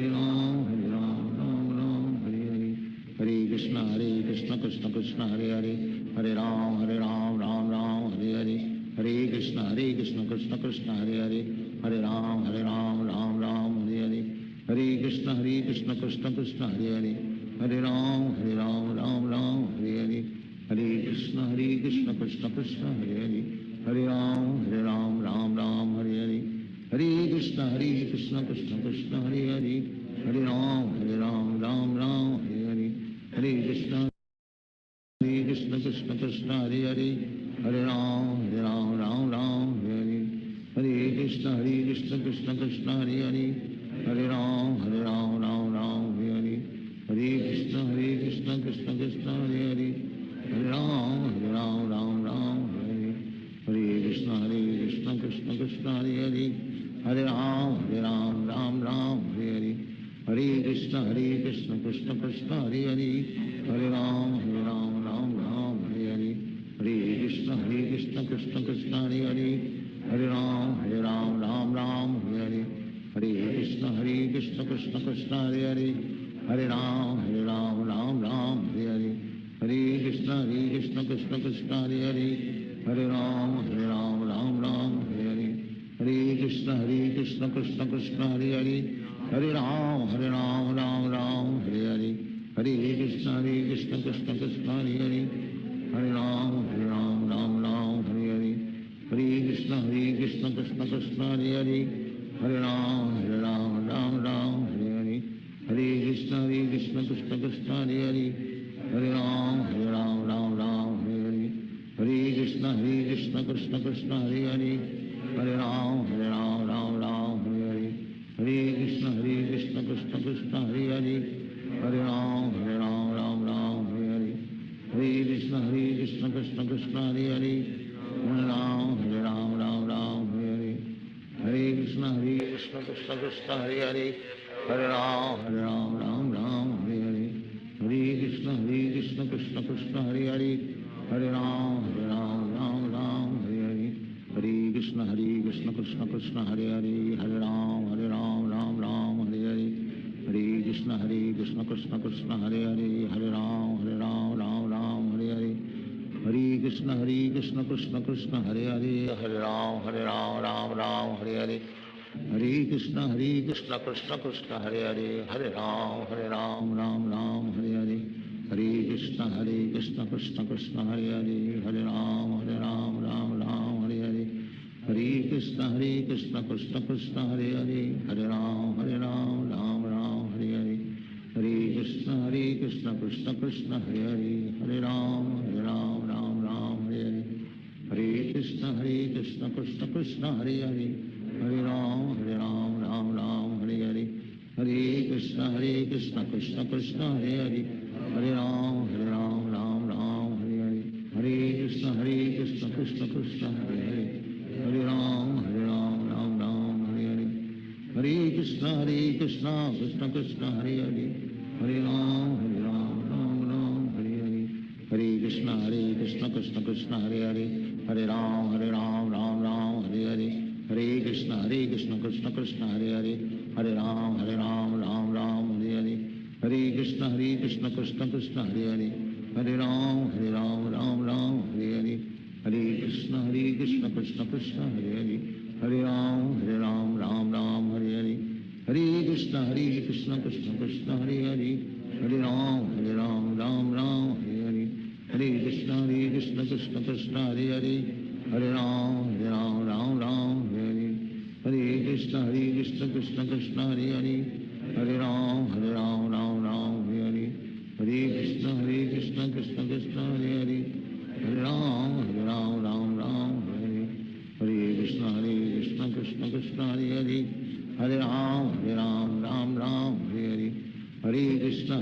Hare Ram Ram Hare Hare Hare Krishna Krishna Krishna Hare Hare Hare Ram Ram Hare Hare Hare Krishna Krishna Krishna Hare Hare Hare Ram Ram Hare Hare Hare Krishna Krishna Krishna Hare Hare Hare Ram Ram Hare Hare Hare Krishna Krishna Krishna Hare Hare Hare Ram Ram Hare Hare Hare Krishna Krishna Krishna Hare Hare Hare Ram Ram Hare Hare Hare Krishna Krishna Krishna Hare Hare Hare Ram Ram Hare Hare Hare Krishna Krishna Krishna Hare Hare Hare Ram Ram Hare Hare Hare Krishna Krishna Krishna Hare Hare Hare Ram Ram Hare Hare Hare Krishna Krishna Krishna Hare Hare Hare Ram Ram Hare Hare Hare Krishna Krishna Krishna Hare Hare Hare Ram Ram Hare Hare Hare Krishna Krishna Krishna Hare Hare Hare Ram Ram Hare Hare Hare Krishna Krishna Krishna Hare Hare Hare Ram Hare Hare Hare Krishna Krishna Krishna Hare Hare Hare Ram Hare Hare Hare Krishna Krishna Krishna Hare Hare Hare Ram Hare Hare Hare Krishna Krishna Krishna Hare Hare Hare Ram Hare Hare Hare Krishna Krishna Krishna Hare Hare Hare Ram Hare Hare Hare Krishna Krishna Krishna Hare Hare Hare Ram Hare Hare Hare Krishna Krishna Krishna Hare Hare Hare Ram Hare Hare Hare Krishna Krishna Krishna Hare Hare Hare Ram Hare Hare Hare Krishna Krishna Krishna Hare Hare Hare Ram Hare Hare Hare Krishna Krishna Krishna Hare Hare Hare Ram Hare Hare Hare Krishna Krishna Krishna Hare Hare Hare Ram Hare Hare Hare Krishna Krishna Krishna Hare Hare Hare Ram Hare Hare Hare Krishna Krishna Krishna Hare Hare Hare Ram Hare Hare Hare Krishna Krishna Krishna Hare Hare Hare Ram Hare Hare Hare Krishna Krishna Krishna Hare Hare Hare Ram Hare Hare Hare Hare Krishna Krishna Krishna Hare Hare Hare Ram Hare Hare Hare Krishna Krishna Krishna Hare Hare Hare Ram Hare Hare Hare Krishna Krishna Krishna Hare Hare Hare Ram Hare Hare Hare Krishna Krishna Krishna Hare Hare Hare Ram Hare Ram Krishna Krishna Krishna Hare Hare Hare Ram Ram Ram Hare Hare Hare Krishna Krishna Krishna Hare Hare Hare Ram Ram Ram Hare Hare Hare Krishna Krishna Krishna Hare Hare Hare Ram Ram Ram Hare Hare Hare Krishna Krishna Krishna Hare Hare Hare Ram Ram Ram Hare Hare Hare Krishna Krishna Krishna Hare Hare Hare Ram Ram Ram Hare Hare Hare Krishna Krishna Krishna Hare Hare Hare Ram Ram Ram Hare Hare Hare Krishna Krishna Krishna Hare Hare Hare Ram Ram Ram Hare Hare Hare Krishna Krishna Krishna Hare Hare Hare Ram Ram Ram Hare Hare Hare Krishna Krishna Krishna Hare Hare Hare Ram Ram Ram Hare Hare Hare Krishna Krishna Krishna Hare Hare Hare Ram Ram Ram Hare Hare Hare Krishna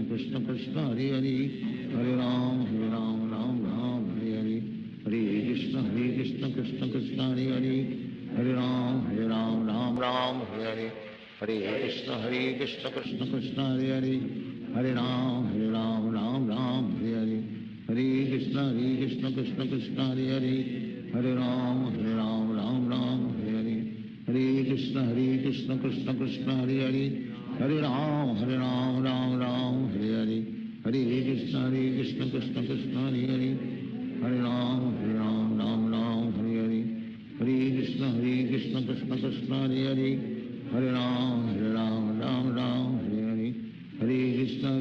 Krishna Krishna Hare Hare Hare Ram Ram Ram Hare Hare Hare Krishna Krishna Krishna Hare Hare Hare Ram Ram Ram Hare Hare Hare Krishna Krishna Krishna Hare Hare Hare Ram Ram Ram Hare Hare Hare Krishna Krishna Krishna Hare Hare Hare Ram Ram Ram Hare Hare Hare Krishna Krishna Krishna Hare Hare Hare Ram Ram Hare Hare Hare Krishna Krishna Krishna Hare Hare Hare Ram Ram Hare Hare Hare Krishna Krishna Krishna Hare Hare Hare Ram Ram Hare Hare Hare Krishna Krishna Krishna Hare Hare Hare Ram Ram Hare Hare Hare Krishna Krishna Krishna Hare Hare Hare Ram Ram Hare Hare Hare Krishna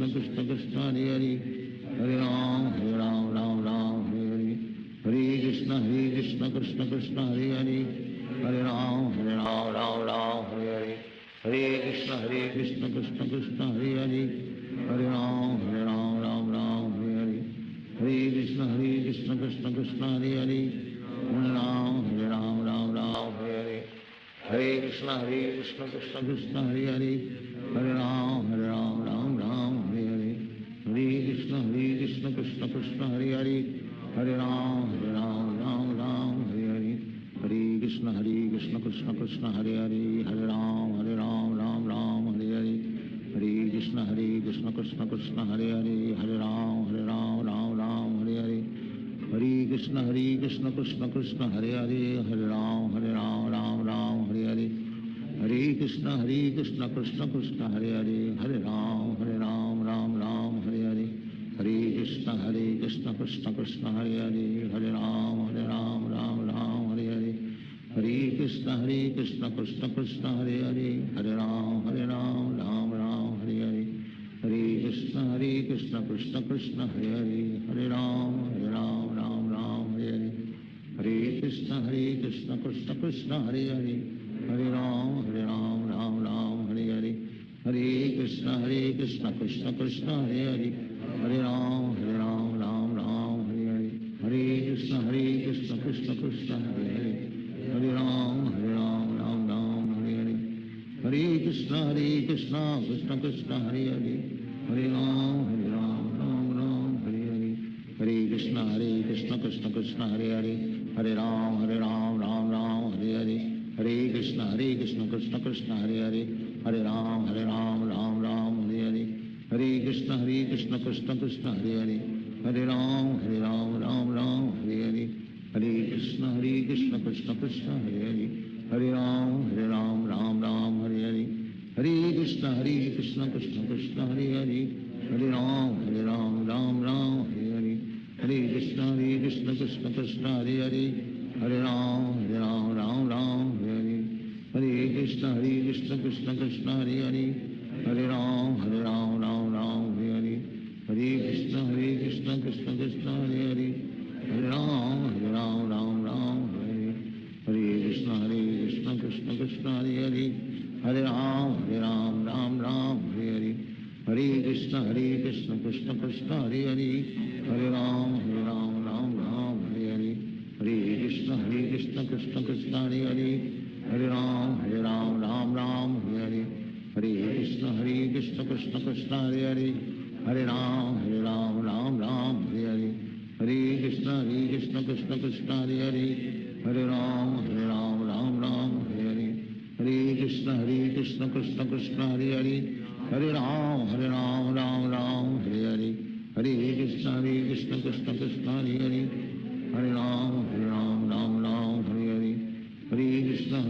Krishna Krishna Hare Hare Hare Ram Ram Hare Hare Hare Krishna Krishna Krishna Hare Hare Hare Ram Ram Hare Hare Hare Krishna Krishna Krishna Hare Hare Hare Ram Ram Hare Hare Hare Krishna Krishna Krishna Hare Hare Hare Ram Ram Hare Hare Hare Krishna Krishna Krishna Hare Hare Hare Ram Ram Hare Hare Hare Krishna Krishna Krishna Hare Hare Hare Ram Ram Hare Hare Hare Krishna Krishna Krishna Hare Hare Hare Ram Ram Hare Hare Hare Krishna Krishna Krishna Hare Hare Hare Ram Ram Hare Hare Hare Krishna Krishna Krishna Hare Hare Hare Ram Ram Hare Hare Hare Krishna Krishna Krishna Hare Hare Hare Ram Ram Hare Hare Hare Krishna Krishna Krishna Hare Hare Hare Ram Ram Hare Hare Hare Krishna Krishna Krishna Hare Hare Hare Ram Ram Hare Hare Hare Krishna Krishna Krishna Hare Hare Hare Ram Ram Hare Hare Hare Krishna Krishna Krishna Hare Hare Hare Ram Ram Hare Hare Hare Krishna Krishna Krishna Hare Hare Hare Ram Ram Hare Hare Hare Krishna Krishna Krishna Hare Hare Hare Ram Ram Hare Hare Hare Krishna Krishna Krishna Hare Hare Hare Ram Ram Hare Hare Hare Krishna Krishna Krishna Hare Hare Hare Ram Ram Hare Hare Hare Krishna Krishna Krishna Hare Hare Hare Ram Ram Hare Hare Hare Krishna Krishna Krishna Hare Hare Hare Ram Ram Hare Hare Hare Krishna Krishna Krishna Hare Hare Hare Ram Ram Hare Hare Hare Krishna Krishna Krishna Hare Hare Hare Ram Ram Hare Hare Hare Krishna Krishna Krishna Hare Hare Hare Ram Ram Hare Hare Hare Krishna Krishna Krishna Hare Hare Hare Ram Ram Hare Hare Hare Krishna Krishna Krishna Hare Hare Hare Ram Ram Hare Hare Hare Krishna Krishna Krishna Hare Hare Hare Ram Ram Hare Hare Hare Krishna Krishna Krishna Hare Hare Hare Ram Ram Hare Hare Hare Krishna Krishna Krishna Hare Hare Hare Ram Ram Hare Hare Hare Hare Krishna Krishna Krishna Hare Hare Hare Ram Ram Ram Hare Hare Hare Krishna Krishna Krishna Hare Hare Hare Ram Ram Ram Hare Hare Hare Krishna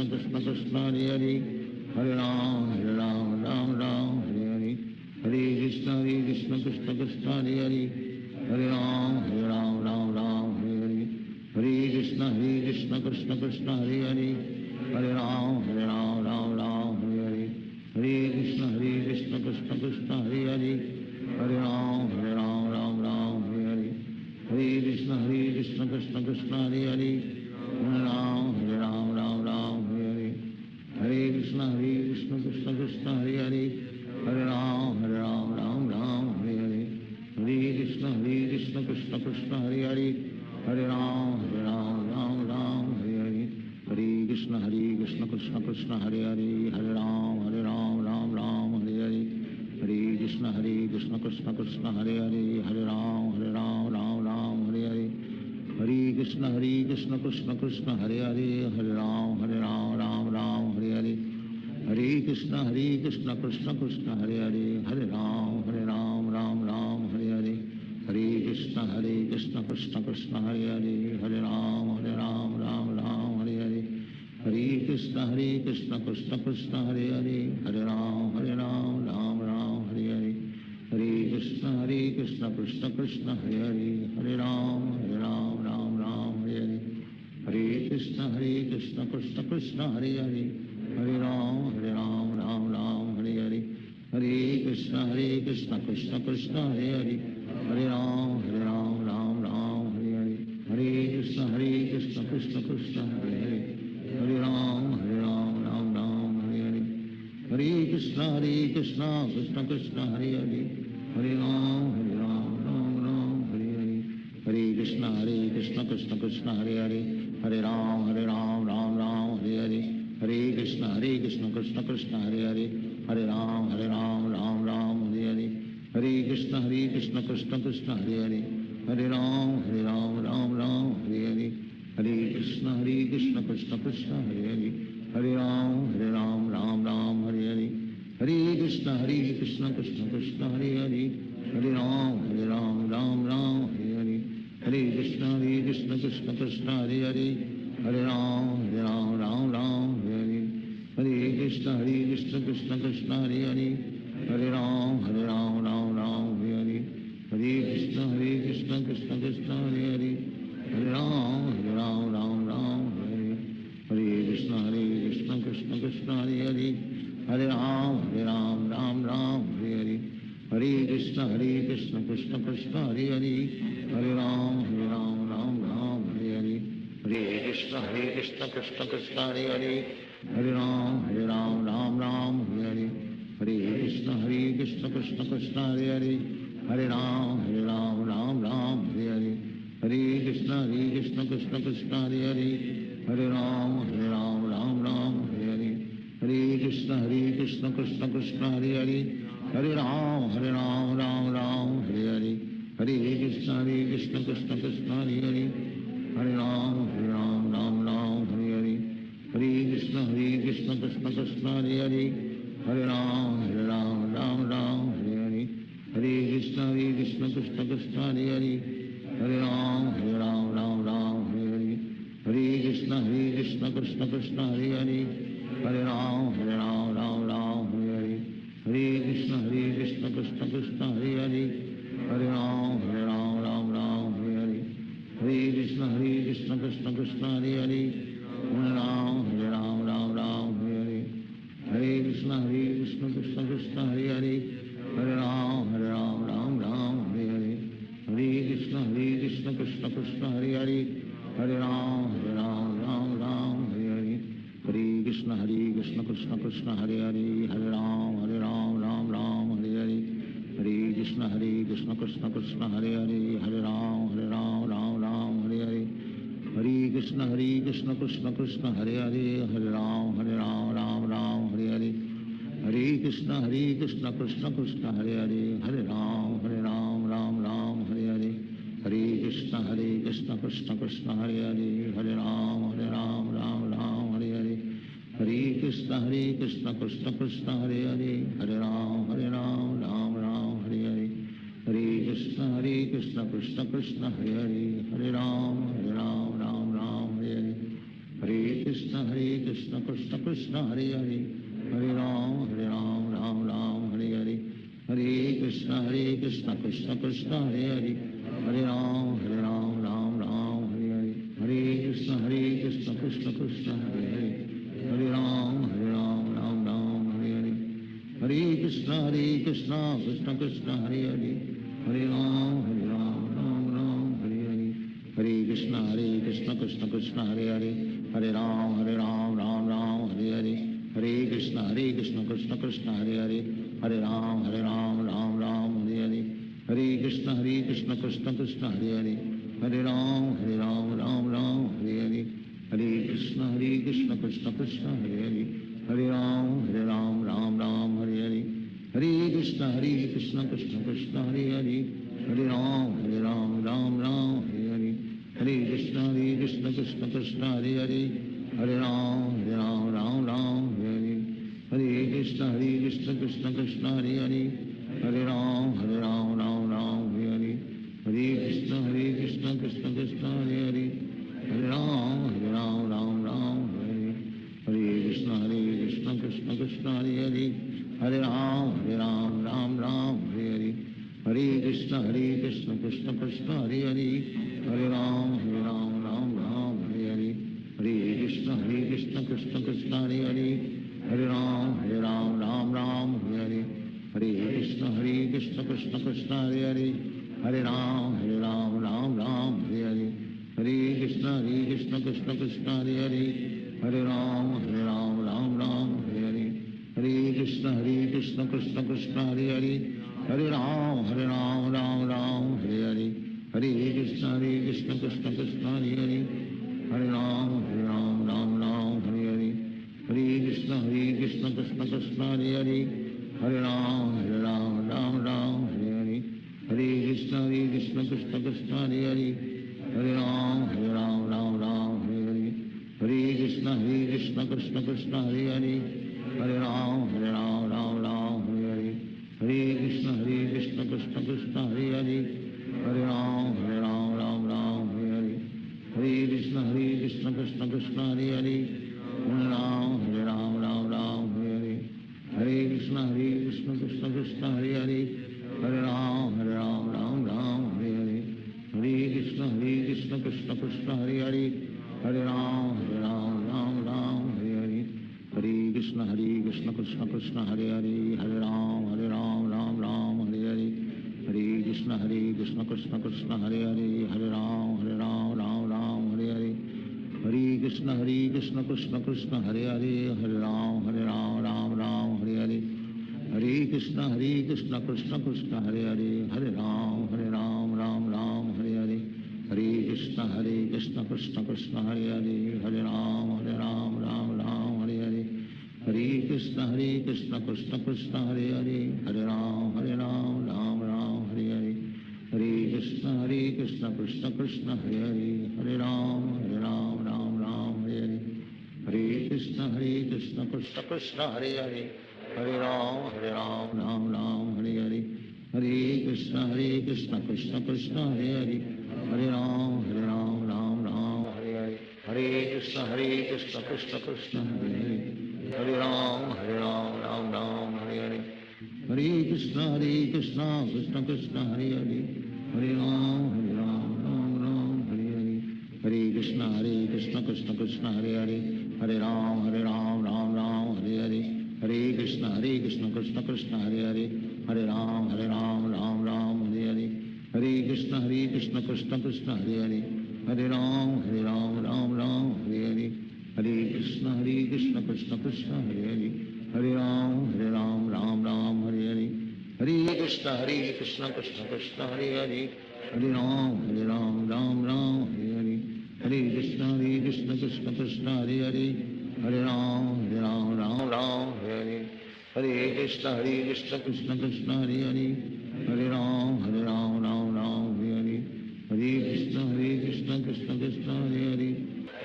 Krishna Krishna Hare Hare Hare Ram Ram Ram Hare Hare Hare Krishna Krishna Krishna Hare Hare Hare Ram Ram Hare Hare Hare Krishna Krishna Krishna Hare Hare Hare Ram Ram Hare Hare Hare Krishna Krishna Krishna Hare Hare Hare Ram Ram Hare Hare Hare Krishna Krishna Krishna Hare Hare Hare Ram Ram Hare Hare Hare Krishna Krishna Krishna Hare Hare Hare Ram Ram Hare Hare Hare Krishna Krishna Krishna Hare Hare Hare Ram Ram Hare Hare Hare Krishna Krishna Krishna Hare Hare Hare Ram Ram Hare Hare Hare Krishna Krishna Krishna Hare Hare Hare Ram Hare Hare Hare Krishna Krishna Krishna Hare Hare Hare Ram Ram Hare Hare Hare Krishna Krishna Krishna Hare Hare Hare Ram Ram Hare Hare Hare Krishna Krishna Krishna Hare Hare Hare Ram Ram Hare Hare Hare Krishna Krishna Krishna Hare Hare Hare Ram Ram Hare Hare Hare Krishna Krishna Krishna Hare Hare Hare Ram Ram Hare Hare Hare Krishna Krishna Krishna Hare Hare Hare Ram Ram Hare Hare Hare Krishna Krishna Krishna Hare Hare Hare Ram Ram Hare Hare Hare Krishna Krishna Krishna Hare Hare Hare Ram Ram Hare Hare Hare Krishna Krishna Krishna Hare Hare Hare Ram Hare Hare Hare Krishna Krishna Krishna Hare Hare Hare Ram Ram Hare Hare Hare Krishna Krishna Krishna Hare Hare Hare Ram Ram Hare Hare Hare Krishna Krishna Krishna Hare Hare Hare Ram Ram Hare Hare Hare Krishna Krishna Krishna Hare Hare Hare Ram Ram Hare Hare Hare Krishna Krishna Krishna Hare Hare Hare Ram Ram Hare Hare Hare Krishna Krishna Krishna Hare Hare Hare Ram Ram Hare Hare Hare Krishna Krishna Krishna Hare Hare Hare Ram Ram Hare Hare Hare Krishna Krishna Krishna Hare Hare Hare Ram Ram Hare Hare Hare Krishna Krishna Krishna Hare Hare Hare Ram Ram Hare Hare Hare Krishna Krishna Krishna Hare Hare Hare Ram Ram Hare Hare Hare Krishna Krishna Krishna Hare Hare Hare Ram Ram Hare Hare Hare Krishna Krishna Krishna Hare Hare Hare Ram Ram Hare Hare Hare Krishna Krishna Krishna Hare Hare Hare Ram Ram Hare Hare Hare Krishna Krishna Krishna Hare Hare Hare Ram Ram Hare Hare Hare Krishna Krishna Krishna Hare Hare Hare Ram Ram Hare Hare Hare Krishna Krishna Krishna Hare Hare Hare Ram Ram Hare Hare Hare Krishna Krishna Krishna Hare Hare Hare Ram Ram Hare Hare Hare Krishna Krishna Krishna Hare Hare Hare Ram Ram Hare Hare Hare Krishna Krishna Krishna Hare Hare Hare Ram Ram Hare Hare Hare Krishna Krishna Krishna Hare Hare Hare Ram Hare Hare Hare Krishna Krishna Krishna Hare Hare Hare Ram Hare Hare Hare Krishna Krishna Krishna Hare Hare Hare Ram Hare Hare Hare Krishna Krishna Krishna Hare Hare Hare Ram Hare Hare Hare Krishna Krishna Krishna Hare Hare Hare Ram Hare Hare Hare Krishna Krishna Krishna Hare Hare Hare Ram Hare Hare Hare Krishna Krishna Krishna Hare Hare Hare Ram Ram Hare Hare Hare Krishna Krishna Krishna Hare Hare Hare Ram Ram Hare Hare Hare Krishna Krishna Krishna Hare Hare, Hare Ram Ram Ram Hare Hare, Hare Krishna Krishna Hare Hare, Hare Ram Ram Ram Hare Hare, Hare Krishna Krishna Krishna Hare Hare, Hare Ram Ram Hare Hare, Hare Krishna Krishna Krishna Hare Hare, Hare Ram Ram Hare Hare, Hare Krishna Krishna Krishna Hare Hare, Hare Ram Ram Hare Hare, Hare Krishna Krishna Krishna Hare Hare, Hare Ram Ram Hare Hare, Hare Krishna Krishna Krishna Hare Hare, Hare Ram Ram Hare Hare, Hare Krishna Krishna Krishna Hare Hare, Hare Ram Ram Hare Hare, Hare Krishna Krishna Krishna Hare Hare, Hare Ram Ram Hare Hare, Hare Krishna Krishna Krishna Hare Hare, Hare Ram Ram Hare Hare, Hare Krishna Krishna Krishna Hare Hare, Hare Ram Ram Hare Hare, Hare Krishna Krishna Krishna Hare Hare, Hare Ram Ram Hare Hare, Hare Krishna Krishna Krishna Hare Hare, Hare Ram Ram Hare Hare, Hare Krishna Krishna Krishna Hare Hare, Hare Ram Ram Hare Hare, Hare Krishna Krishna Krishna Hare Hare, Hare Ram Ram Hare Hare, Hare Krishna Krishna Krishna Hare Hare, Hare Ram Ram Hare Hare, Hare Krishna Krishna Krishna Hare Hare, Hare Ram Ram Hare Hare, Hare Krishna Krishna Krishna Hare Hare, Hare Ram Ram Hare Hare, Hare Krishna Krishna Krishna Hare Hare, Hare Ram Ram Hare Hare, Hare Krishna Krishna Krishna Hare Hare, Hare Ram Ram Hare Hare, Hare Krishna Krishna Krishna Hare Hare, Hare Ram Ram Hare Hare, Hare Krishna Krishna Krishna Hare Hare, Hare Ram Ram Hare Hare, Hare Krishna Krishna Krishna Hare Hare, Hare Ram Ram Hare Hare, Hare Krishna Krishna Krishna Hare Hare, Hare Ram Ram Hare Hare, Hare Krishna Krishna Krishna Hare Hare, Hare Ram Ram Hare Hare, Hare Krishna Krishna Krishna Hare Hare, Hare Ram Ram Hare Hare, Hare Krishna Krishna Krishna Hare Hare, Hare Ram Ram Hare Hare, Hare Krishna Krishna Krishna Hare Hare, Hare Ram Ram Hare Hare, Hare Krishna Krishna Krishna Hare Hare, Hare Ram Ram Hare Hare, Hare Krishna Krishna Krishna Hare Hare, Hare Ram Ram Hare Hare, Hare Krishna Krishna Krishna Hare Hare, Hare Ram Ram Hare Hare, Hare Krishna Krishna Krishna Hare Hare, Hare Ram Ram Hare Hare, Hare Krishna Krishna Krishna Hare Hare, Hare Ram Ram Hare Hare, Hare Krishna Krishna Krishna Hare Hare, Hare Ram Ram Hare Hare, Hare Krishna Krishna Krishna Hare Hare, Hare Ram Ram Hare Hare, Hare Krishna Krishna Krishna Hare Hare, Hare Ram Ram Hare Hare, Hare Krishna Krishna Krishna Hare Hare, Hare Ram Ram Hare Hare, Hare Krishna Krishna Krishna Hare Hare, Hare Ram Ram Hare Hare, Hare Krishna Krishna Krishna Hare Hare, Hare Ram Hare Hare, Hare Krishna Krishna Krishna Hare Hare, Hare Ram Ram Hare Hare, Hare Krishna Krishna Krishna Hare Hare, Hare Ram Ram Hare Hare, Hare Krishna Krishna Krishna Hare Hare, Hare Ram Ram Hare Hare, Hare Krishna Krishna Krishna Hare Hare, Hare Ram Ram Hare Hare, Hare Krishna Krishna Krishna Hare Hare, Hare Ram Ram Hare Hare, Hare Krishna Krishna Krishna Hare Hare, Hare Ram Ram Hare Hare, Hare Krishna Krishna Krishna Hare Hare, Hare Ram Ram Hare Hare, Hare Krishna Krishna Krishna Hare Hare,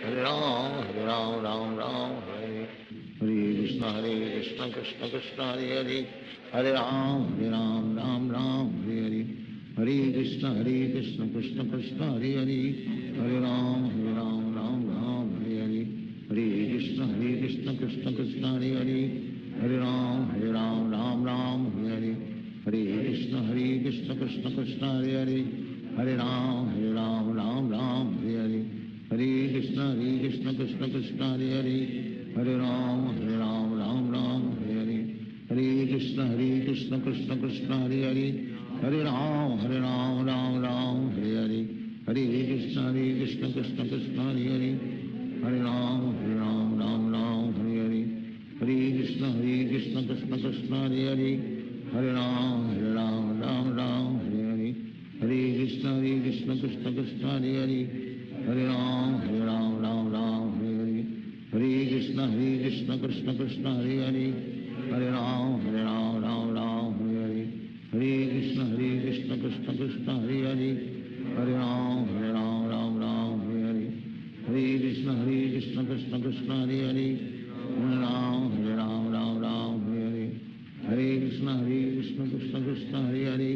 Hare Ram Ram Hare Hare, Hare Krishna Krishna Hare Hare Hare Ram Ram Ram Hare Hare Hare Krishna Krishna Krishna Hare Hare Hare Ram Ram Ram Hare Hare Hare Krishna Krishna Krishna Hare Hare Hare Ram Ram Ram Hare Hare Hare Krishna Krishna Krishna Hare Hare Hare Ram Ram Ram Hare Hare Hare Krishna Krishna Krishna Hare Hare Hare Ram Ram Ram Hare Hare Hare Krishna Krishna Krishna Hare Hare Hare Ram Ram Ram Hare Hare Hare Krishna Krishna Krishna Hare Hare Hare Ram Ram Ram Hare Hare Hare Krishna Krishna Krishna Hare Hare Hare Ram Ram Ram Hare Hare Hare Krishna Krishna Krishna Hare Hare Hare Ram Ram Ram Hare Hare Hare Krishna Krishna Krishna Hare Hare Hare Ram Ram Ram Hare Hare Hare Krishna Krishna Krishna Hare Hare Hare Ram Ram Ram Hare Hare Hare Krishna Krishna Krishna Hare Hare Hare Ram Ram Ram Hare Hare Hare Krishna Krishna Krishna Hare Hare Hare Ram Ram Ram Hare Hare Hare Krishna Krishna Krishna Hare Hare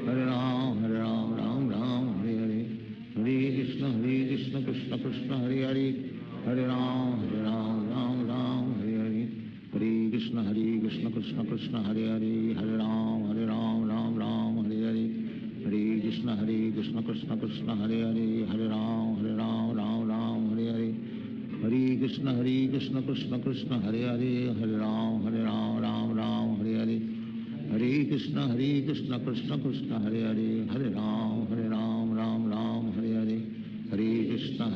Hare Ram Ram Ram Hare Hare Hare Krishna Krishna Krishna Hare Hare Hare Ram Ram Ram Hare Hare Hare Krishna Krishna Krishna Hare Hare Hare Ram Ram Ram Hare Hare Hare Krishna Krishna Krishna Hare Hare Hare Ram Ram Ram Hare Hare Hare Krishna Krishna Krishna Hare Hare Hare Ram Ram Ram Hare Hare Hare Krishna Krishna Krishna Hare Hare Hare Ram Ram Ram Hare Hare Hare Krishna Krishna Krishna Hare Hare Hare Ram Ram Ram Hare Hare Hare Krishna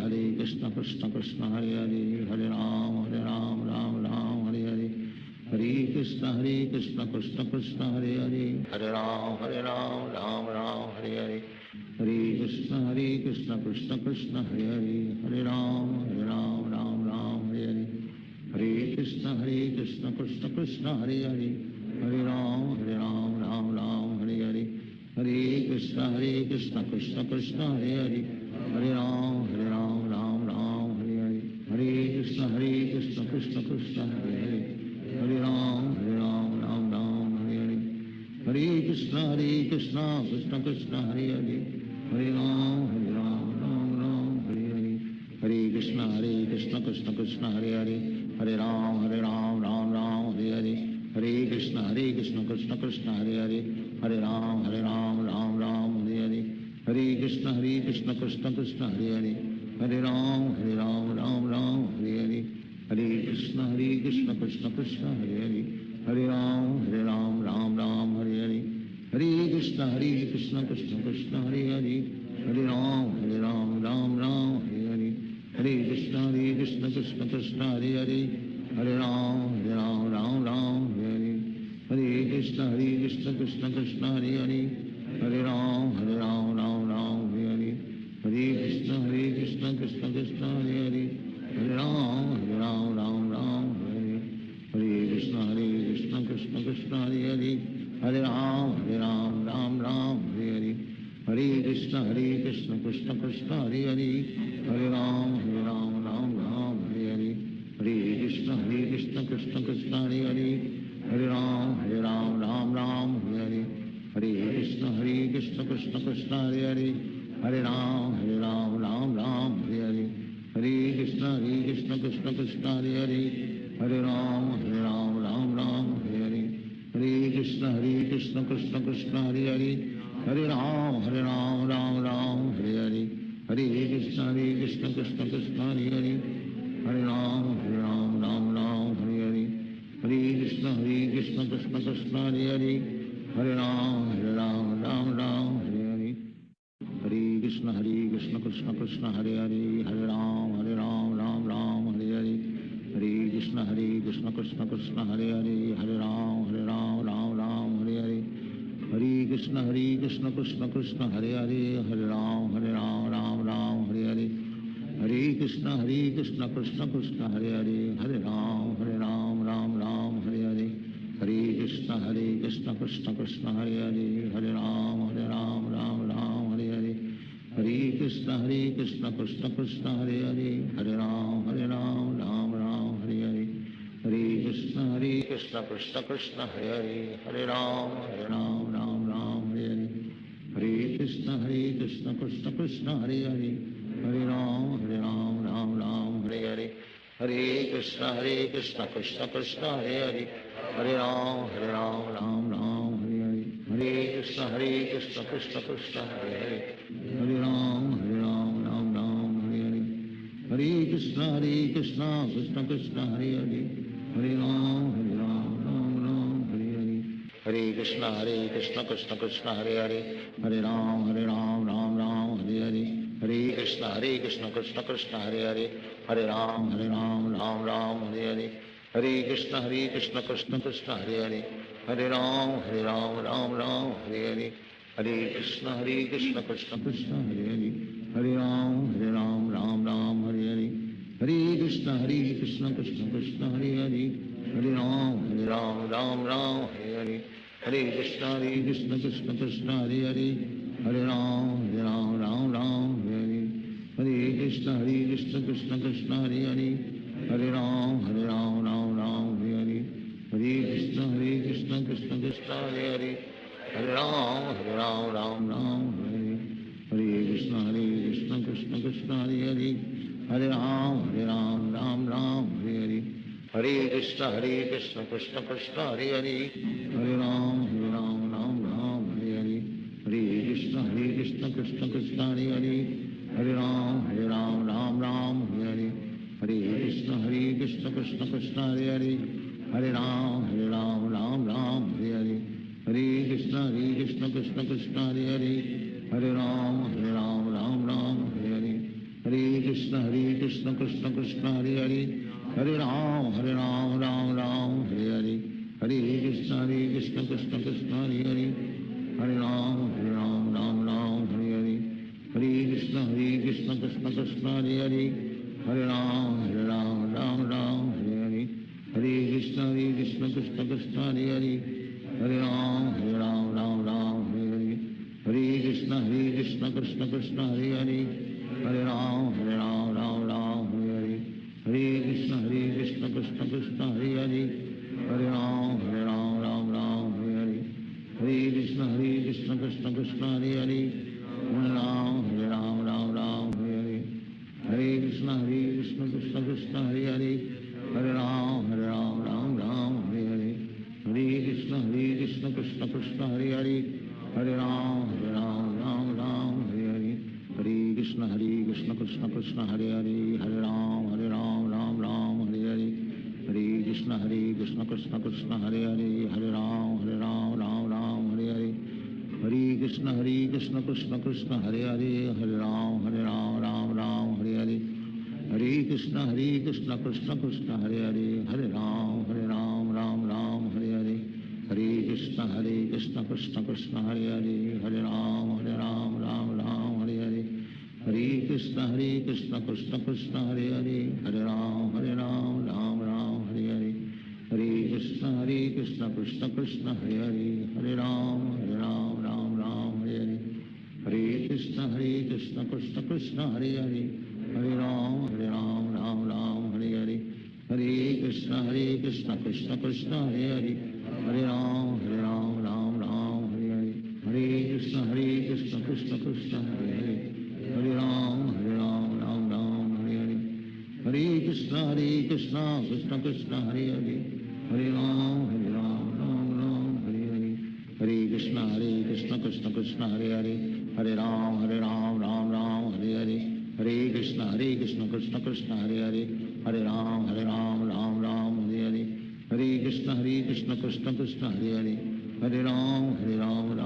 Krishna Krishna Hare Hare Hare Ram Ram Ram Hare Hare Hare Krishna Krishna Krishna Hare Hare Hare Ram Ram Hare Hare Hare Krishna Krishna Krishna Hare Hare Hare Ram Ram Ram Hare Hare Hare Krishna Krishna Krishna Hare Hare Hare Ram Ram Ram Hare Hare Hare Krishna Krishna Krishna Hare Hare Hare Ram Ram Ram Hare Hare Hare Krishna Krishna Krishna Hare Hare Hare Ram Ram Ram Hare Hare Hare Krishna Krishna Krishna Hare Hare Hare Ram Ram Ram Hare Hare Hare Krishna Krishna Krishna Hare Hare Hare Ram Ram Ram Hare Hare Hare Krishna Krishna Krishna Hare Hare Hare Ram Ram Ram Hare Hare Hare Krishna Krishna Krishna Hare Hare Hare Ram Ram Ram Hare Hare Hare Krishna Krishna Krishna Hare Hare Hare Ram Ram Ram Hare Hare Hare Krishna Krishna Krishna Hare Hare Hare Ram Ram Ram Hare Hare Hare Krishna Krishna Krishna Hare Hare Hare Ram Ram Ram Hare Hare Hare Krishna Krishna Krishna Hare Hare Hare Ram Ram Ram Hare Hare Hare Krishna Krishna Krishna Hare Hare Hare Ram Ram Ram Hare Hare Hare Krishna Krishna Krishna Hare Hare Hare Ram Ram Ram Hare Hare Hare Krishna Krishna Krishna Hare Hare Hare Ram Ram Ram Hare Hare Hare Krishna Krishna Krishna Hare Hare Hare Ram Ram Ram Hare Hare Hare Krishna Krishna Krishna Hare Hare Hare Ram Ram Ram Hare Hare Hare Krishna Krishna Krishna Hare Hare Hare Ram Ram Ram Hare Hare Hare Krishna Krishna Krishna Hare Hare Hare Ram Ram Ram Hare Hare Hare Krishna Krishna Krishna Hare Hare Hare Ram Ram Ram Hare Hare Hare Krishna Krishna Krishna Hare Hare Hare Ram Ram Ram Hare Hare Hare Krishna Krishna Krishna Hare Hare Hare Ram Ram Ram Hare Hare Hare Krishna Krishna Krishna Hare Hare Hare Ram Ram Ram Hare Hare Hare Krishna Krishna Krishna Hare Hare Hare Ram Ram Ram Hare Hare Hare Krishna Krishna Krishna Hare Hare Hare Ram Ram Ram Hare Hare Hare Krishna Krishna Krishna Krishna Hare Hare Hare Ram Ram Ram Hare Hare Hare Krishna Krishna Krishna Hare Hare Hare Ram Ram Ram Hare Hare Hare Krishna Krishna Krishna Hare Hare Hare Ram Ram Ram Hare Hare Hare Krishna Krishna Krishna Hare Hare Hare Ram Ram Ram Hare Hare Hare Krishna Krishna Krishna Hare Hare Hare Ram Ram Ram Hare Hare Hare Krishna Krishna Krishna Hare Hare Hare Ram Ram Ram Hare Hare Hare Krishna Krishna Krishna Hare Hare Hare Ram Ram Ram Hare Hare Hare Krishna Krishna Krishna Hare Hare Hare Ram Ram Ram Hare Hare Hare Krishna Krishna Krishna Hare Hare Hare Ram Ram Hare Hare Hare Krishna Krishna Krishna Hare Hare Hare Ram Ram Hare Hare Hare Krishna Krishna Krishna Hare Hare Hare Ram Ram Hare Hare Hare Krishna Krishna Krishna Hare Hare Hare Ram Ram Hare Hare Hare Krishna Krishna Krishna Hare Hare Hare Ram Ram Hare Hare Hare Krishna Krishna Krishna Hare Hare Hare Ram Ram Hare Hare Hare Krishna Krishna Krishna Hare Hare Hare Ram Ram Hare Hare Hare Krishna Krishna Krishna Hare Hare Hare Ram Ram Hare Hare Hare Krishna Krishna Krishna Hare Hare Hare Ram Ram Hare Hare Hare Krishna Krishna Krishna Hare Hare Hare Ram Ram Hare Hare Hare Krishna Krishna Krishna Hare Hare Hare Ram Ram Hare Hare Hare Krishna Krishna Krishna Hare Hare Hare Ram Ram Hare Hare Hare Krishna Krishna Krishna Hare Hare Hare Ram Ram Hare Hare Hare Krishna Krishna Krishna Hare Hare Hare Ram Ram Hare Hare Hare Krishna Krishna Krishna Hare Hare Hare Ram Ram Hare Hare Hare Krishna Krishna Krishna Hare Hare Hare Ram Ram Hare Hare Hare Krishna Krishna Krishna Hare Hare Hare Ram Hare Hare Hare Krishna Krishna Krishna Hare Hare Hare Ram Ram Hare Hare Hare Krishna Krishna Krishna Hare Hare Hare Ram Ram Hare Hare Hare Krishna Krishna Krishna Hare Hare Hare Ram Ram Hare Hare Hare Krishna Krishna Krishna Hare Hare Hare Ram Ram Hare Hare Hare Krishna Krishna Krishna Hare Hare Hare Ram Ram Hare Hare Hare Krishna Krishna Krishna Hare Hare Hare Ram Ram Hare Hare Hare Krishna Krishna Krishna Hare Hare Hare Ram Ram Hare Hare Hare Krishna Krishna Krishna Hare Hare Hare Ram Ram Hare Hare Hare Krishna Krishna Krishna Hare Hare Hare Ram Ram Hare Hare Hare Krishna Krishna Krishna Hare Hare Hare Ram Ram Hare Hare Hare Krishna Krishna Krishna Hare Hare Hare Ram Ram Hare Hare Hare Krishna Krishna Krishna Hare Hare Hare Ram Ram Hare Hare Hare Krishna Krishna Krishna Hare Hare Hare Ram Hare Hare Hare Krishna Krishna Krishna Hare Hare Hare Ram Ram Hare Hare Hare Krishna Krishna Krishna Hare Hare Hare Ram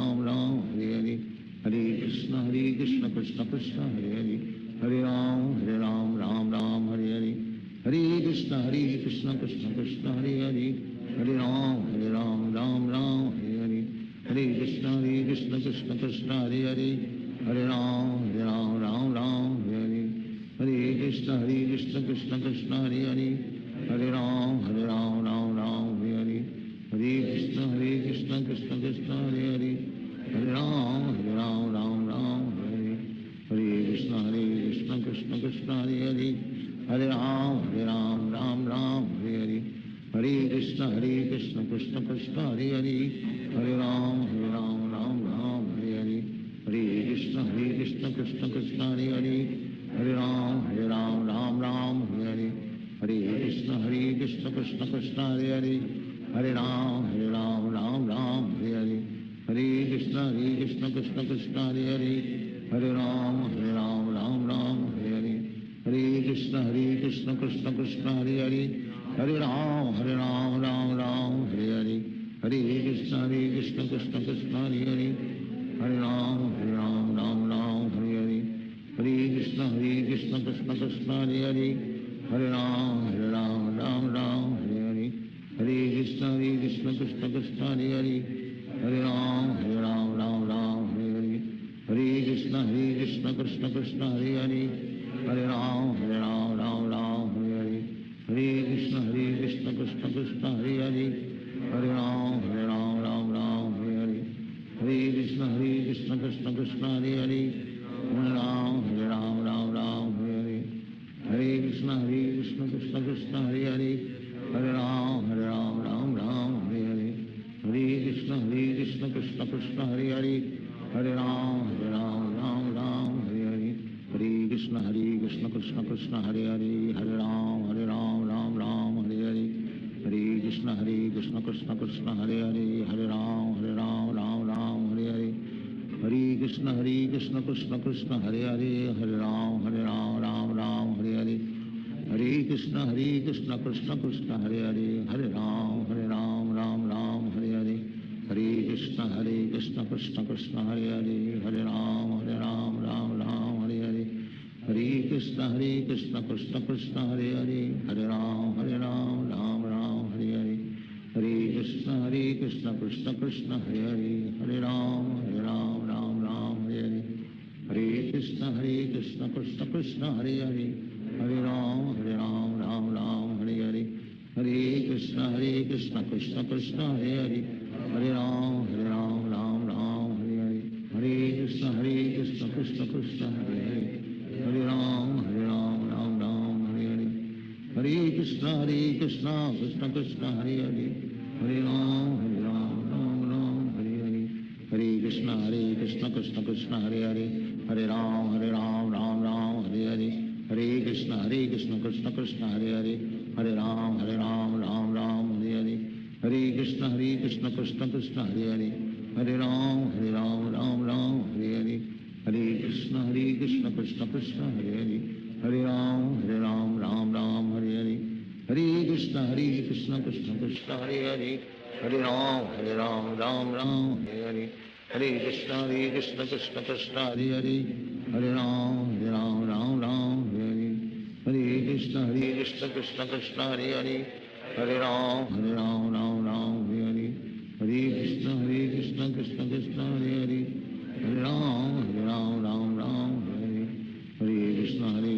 Ram Hare Hare Hare Krishna Krishna Krishna Hare Hare Hare Ram Ram Hare Hare Hare Krishna Krishna Krishna Hare Hare Hare Ram Ram Hare Hare Hare Krishna Krishna Krishna Hare Hare Hare Ram Ram Hare Hare Hare Krishna Krishna Krishna Hare Hare Hare Ram Ram Hare Hare Hare Krishna Krishna Krishna Hare Hare Hare Ram Ram Hare Hare Hare Krishna Krishna Krishna Hare Hare Hare Ram Ram Hare Hare Hare Krishna Krishna Krishna Hare Hare Hare Ram Ram Hare Hare Hare Krishna Hare Krishna Krishna Krishna Hare Hare Hare Ram Ram Ram Hare Hare Hare Krishna Krishna Krishna Hare Hare Hare Ram Ram Ram Hare Hare Hare Krishna Krishna Krishna Hare Hare Hare Ram Ram Ram Hare Hare Hare Krishna Krishna Krishna Hare Hare Hare Ram Ram Ram Hare Hare Hare Krishna Krishna Krishna Hare Hare Hare Ram Ram Ram Hare Hare Hare Krishna Krishna Krishna Hare Hare Hare Ram Ram Ram Hare Hare Hare Krishna Krishna Krishna Hare Hare Hare Ram Ram Ram Hare Hare Hare Krishna Krishna Krishna Hare Hare Hare Ram Ram Ram Hare Hare Hare Krishna Krishna Krishna Hare Hare Hare Ram Ram Ram Hare Hare Hare Krishna Krishna Krishna Hare Hare Hare Ram Ram Ram Hare Hare Hare Krishna Krishna Krishna Hare Hare Hare Ram Ram Hare Hare Hare Krishna Krishna Krishna Hare Hare Hare Ram Ram Ram Hare Hare Hare Krishna Krishna Krishna Hare Hare Hare Ram Ram Ram Hare Hare Hare Krishna Krishna Krishna Hare Hare Hare Ram Ram Ram Hare Hare Hare Krishna Krishna Krishna Hare Hare Hare Ram Ram Hare Hare Hare Krishna Krishna Krishna Hare Hare Hare Ram Ram Hare Hare Hare Krishna Krishna Krishna Hare Hare Hare Ram Ram Hare Hare Hare Krishna Krishna Krishna Hare Hare Hare Ram Ram Hare Hare Hare Krishna Krishna Krishna Hare Hare Hare Ram Ram Hare Hare Hare Krishna Krishna Krishna Hare Hare Hare Ram Ram Hare Hare Hare Krishna Krishna Krishna Hare Hare Hare Ram Ram Hare Hare Hare Krishna Krishna Krishna Hare Hare Hare Ram Ram Hare Hare Hare Krishna Krishna Krishna Hare Hare Hare Ram Ram Hare Hare Hare Krishna Krishna Krishna Hare Hare Hare Ram Ram Hare Hare Hare Krishna Krishna Krishna Hare Hare Hare Ram Ram Hare Hare Hare Krishna Krishna Krishna Hare Hare Hare Ram Ram Hare Hare Hare Krishna Krishna Krishna Hare Hare Hare Ram Ram Hare Hare Hare Krishna Krishna Krishna Hare Hare Hare Ram Ram Hare Hare Hare Krishna Krishna Krishna Hare Hare Hare Ram Ram Hare Hare Hare Krishna Krishna Krishna Hare Hare Hare Ram Ram Hare Hare Hare Krishna Krishna Krishna Hare Hare Hare Ram Ram Hare Hare Hare Krishna Krishna Krishna Hare Hare Hare Ram Ram Hare Hare Hare Krishna Krishna Krishna Hare Hare Hare Ram Ram Hare Hare Hare Krishna Krishna Krishna Hare Hare Hare Ram Ram Hare Hare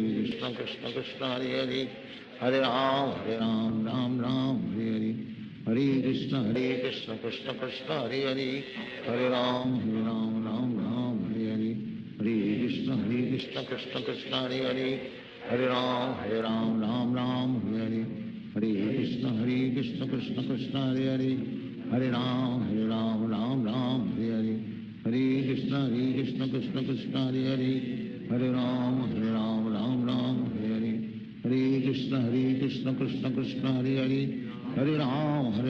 Hare Krishna Krishna Krishna Hare Hare Hare Ram Ram Hare Hare Hare Krishna Krishna Krishna Hare Hare Hare Ram Ram Hare Hare Hare Krishna Krishna Krishna Hare Hare Hare Ram Ram Hare Hare Hare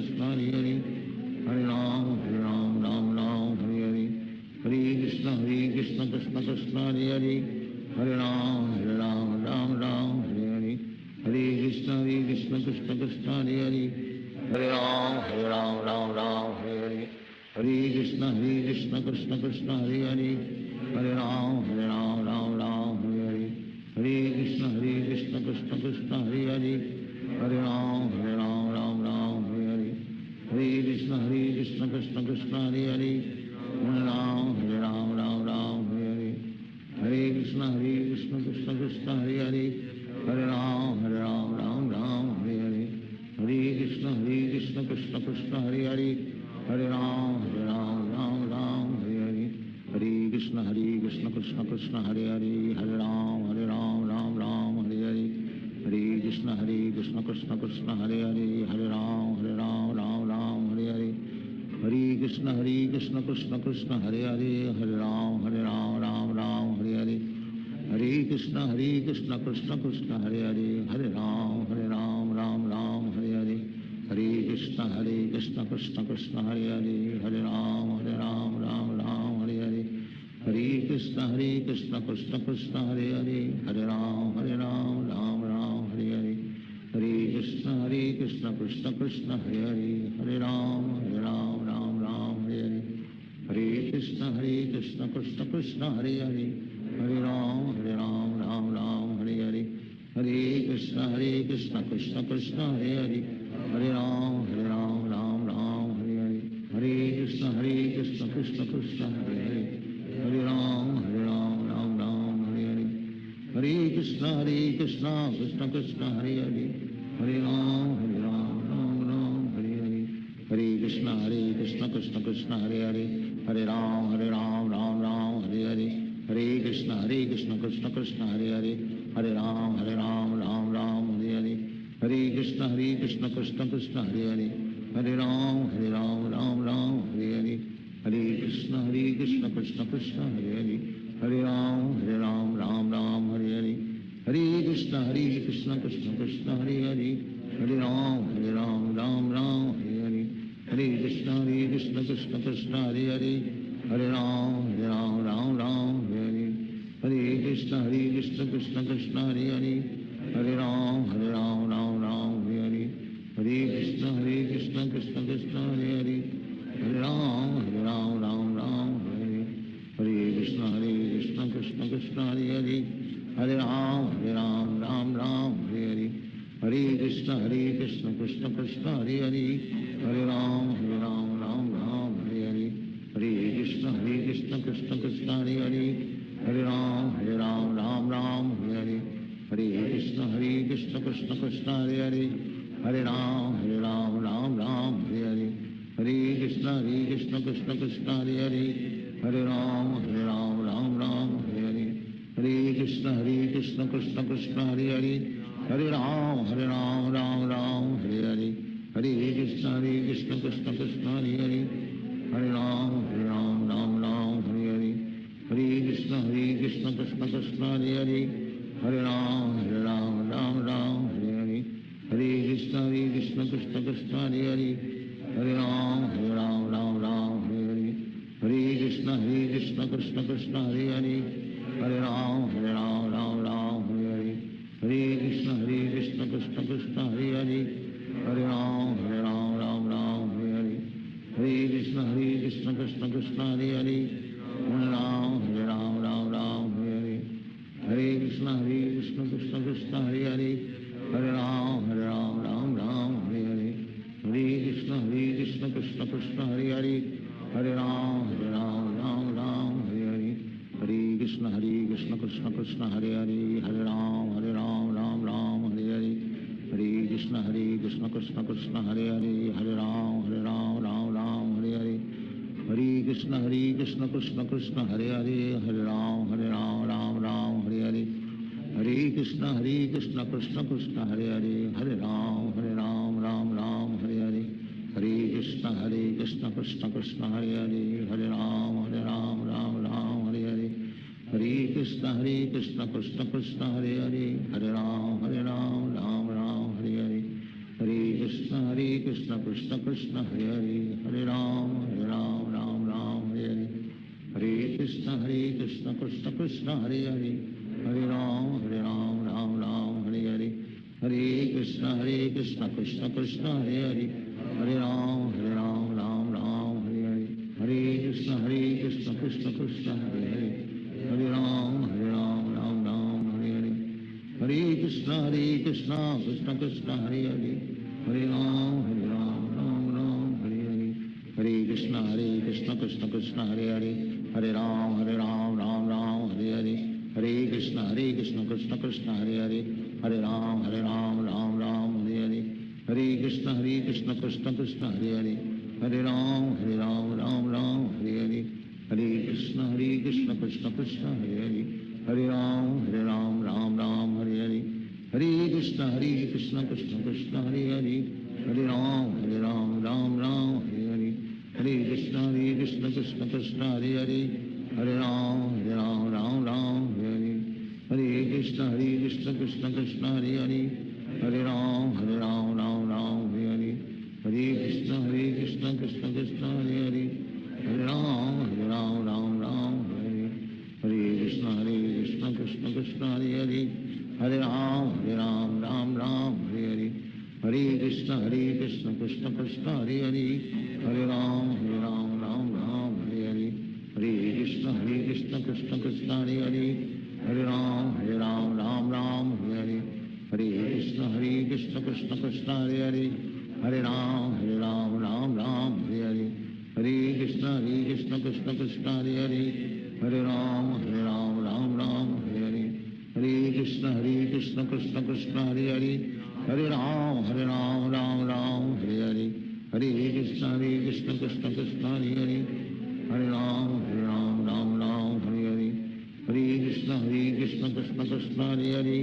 Krishna Krishna Krishna Hare Hare Hare Ram Ram Hare Hare Hare Krishna Krishna Krishna Hare Hare Hare Ram Ram Hare Hare Hare Krishna Krishna Krishna Hare Hare Hare Ram Ram Hare Hare Hare Krishna Krishna Krishna Hare Hare Hare Ram Ram Hare Hare Hare Krishna Krishna Krishna Hare Hare Hare Ram Ram Hare Hare Hare Krishna Krishna Krishna Hare Hare Hare Ram Ram Hare Hare Hare Krishna Krishna Krishna Hare Hare Hare Ram Ram Hare Hare Hare Krishna Krishna Krishna Hare Hare Hare Ram Ram Hare Hare Hare Krishna Krishna Krishna Hare Hare Hare Ram Ram Hare Hare Hare Krishna Krishna Krishna Hare Hare Hare Ram Ram Hare Hare Krishna Krishna Krishna Hare Hare, Hare Ram Ram Ram Hare Hare, Hare Krishna Krishna Krishna Hare Hare, Hare Ram Ram Ram Hare Hare, Hare Krishna Krishna Krishna Hare Hare, Hare Ram Ram Ram Hare Hare, Hare Krishna Krishna Krishna Hare Hare, Hare Ram Ram Ram Hare Hare, Hare Krishna Krishna Krishna Hare Hare, Hare Ram Ram Ram Hare Hare, Hare Krishna Krishna Krishna Hare Hare, Hare Ram Ram Ram Hare Hare, Hare Krishna Krishna Krishna Hare Hare, Hare Ram Ram Ram Hare Hare, Hare Krishna Krishna Krishna Hare Hare, Hare Ram Ram Ram Hare Hare, Hare Krishna Krishna Krishna Hare Hare, Hare Ram Ram Ram Hare Hare, Hare Krishna Krishna Krishna Hare Hare, Hare Ram Ram Ram Hare Hare, Hare Krishna Krishna Krishna Hare Hare, Hare Ram Ram Ram Hare Hare, Hare Krishna Krishna Krishna Hare Hare, Hare Ram Ram Ram Hare Hare, Hare Krishna Krishna Krishna Hare Hare, Hare Ram Ram Hare Hare, Hare Krishna Krishna Krishna Hare Hare, Hare Ram Ram Hare Hare, Hare Krishna Krishna Krishna Hare Hare, Hare Ram Ram Hare Hare, Hare Krishna Krishna Krishna Hare Hare, Hare Ram Ram Hare Hare, Hare Krishna Krishna Krishna Hare Hare, Hare Ram Ram Hare Hare, Hare Krishna Krishna Krishna Hare Hare, Hare Ram Ram Hare Hare, Hare Krishna Krishna Krishna Hare Hare, Hare Ram Ram Hare Hare, Hare Krishna Krishna Krishna Hare Hare, Hare Ram Ram Hare Hare, Hare Krishna Krishna Krishna Hare Hare, Hare Ram Ram Hare Hare, Hare Krishna Krishna Krishna Hare Hare, Hare Ram Ram Hare Hare, Hare Krishna Krishna Krishna Hare Hare, Hare Ram Ram Hare Hare, Hare Krishna Krishna Krishna Hare Hare, Hare Ram Ram Hare Hare, Hare Krishna Krishna Krishna Hare Hare, Hare Ram Ram Hare Hare, Hare Krishna Krishna Krishna Hare Hare, Hare Ram Ram Hare Hare, Hare Krishna Krishna Krishna Hare Hare, Hare Ram Ram Hare Hare, Hare Krishna Krishna Krishna Hare Hare, Hare Ram Ram Hare Hare, Hare Krishna Krishna Krishna Hare Hare, Hare Ram Ram Hare Hare, Hare Krishna Krishna Krishna Hare Hare, Hare Ram Hare Hare, Hare Krishna Krishna Krishna Hare Hare, Hare Ram Ram Hare Hare, Hare Krishna Krishna Krishna Hare Hare, Hare Ram Ram Hare Hare, Hare Krishna Krishna Krishna Hare Hare, Hare Ram Ram Hare Hare, Hare Krishna Krishna Krishna Hare Hare, Hare Ram Ram Hare Hare, Hare Krishna Krishna Krishna Hare Hare, Hare Ram Ram Hare Hare, Hare Krishna Krishna Krishna Hare Hare, Hare Ram Ram Hare Hare, Hare Krishna Krishna Krishna Hare Hare, Hare Ram Ram Hare Hare, Hare Krishna Krishna Krishna Hare Hare, Hare Ram Ram Hare Hare, Hare Krishna Krishna Krishna Hare Hare, Hare Ram Ram Hare Hare, Hare Krishna Krishna Krishna Hare Hare, Hare Ram Ram Hare Hare, Hare Krishna Krishna Krishna Hare Hare, Hare Ram Ram Hare Hare, Hare Krishna Krishna Krishna Hare Hare, Hare Ram Ram Hare Hare, Hare Krishna Krishna Krishna Hare Hare, Hare Ram Ram Hare Hare, Hare Krishna Krishna Krishna Hare Hare, Hare Ram Ram Hare Hare, Hare Krishna Krishna Krishna Hare Hare, Hare Ram Ram Hare Hare, Hare Krishna Krishna Krishna Hare Hare, Hare Ram Ram Hare Hare, Hare Krishna Krishna Krishna Hare Hare, Hare Ram Ram Hare Hare, Hare Krishna Krishna Krishna Hare Hare, Hare Ram Ram Ram Hare Hare, Hare Krishna Krishna Krishna Hare Hare, Hare Ram Ram Ram Hare Hare, Hare Krishna Krishna Krishna Hare Hare, Hare Ram Ram Ram Hare Hare, Hare Krishna Krishna Krishna Hare Hare, Hare Ram Ram Ram Hare Hare, Hare Krishna Krishna Krishna Hare Hare, Hare Ram Ram Ram Hare Hare, Hare Krishna Krishna Krishna Hare Hare, Hare Ram Ram Ram Hare Hare, Hare Krishna Krishna Krishna Hare Hare, Hare Ram Ram Ram Hare Hare, Hare Krishna Krishna Krishna Hare Hare, Hare Ram Ram Ram Hare Hare, Hare Krishna Krishna Krishna Hare Hare, Hare Ram Ram Ram Hare Hare, Hare Krishna Krishna Krishna Hare Hare, Hare Ram Ram Ram Hare Hare, Hare Krishna Krishna Krishna Hare Hare, Hare Ram Ram Ram Hare Hare, Hare Krishna Krishna Krishna Hare Hare, Hare Ram Ram Ram Hare Hare, Hare Krishna Krishna Krishna Hare Hare,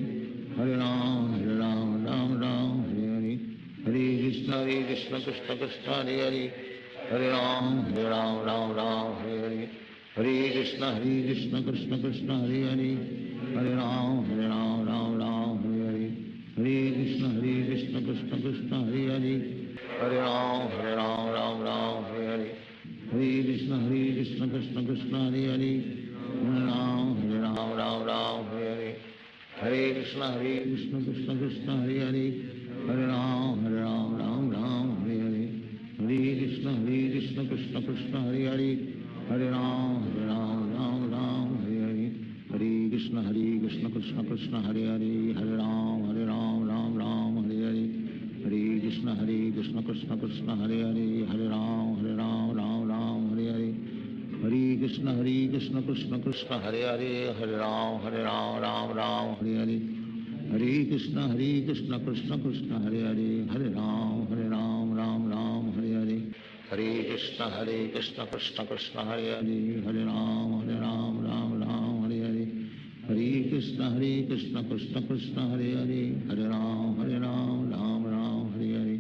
Hare Ram Ram Ram Hare Hare, Hare Krishna Krishna Krishna Hare Hare, Hare Ram Ram Ram Hare Hare, Hare Krishna Krishna Krishna Hare Hare, Hare Ram Ram Ram Hare Hare, Hare Krishna Krishna Krishna Hare Hare, Hare Ram Ram Ram Hare Hare, Hare Krishna Krishna Krishna Hare Hare, Hare Ram Ram Ram Hare Hare, Hare Krishna Krishna Krishna Hare Hare, Hare Ram Ram Ram Hare Hare, Hare Krishna Krishna Krishna Hare Hare, Hare Ram Ram Ram Hare Hare, Hare Krishna Krishna Krishna Hare Hare, Hare Ram Ram Hare Hare, Hare Krishna Krishna Krishna Hare Hare, Hare Ram Ram Hare Hare, Hare Krishna Krishna Krishna Hare Hare, Hare Ram Ram Hare Hare, Hare Krishna Krishna Krishna Hare Hare, Hare Ram Ram Hare Hare, Hare Krishna Krishna Krishna Hare Hare, Hare Ram Ram Hare Hare, Hare Krishna Krishna Krishna Hare Hare, Hare Ram Ram Hare Hare,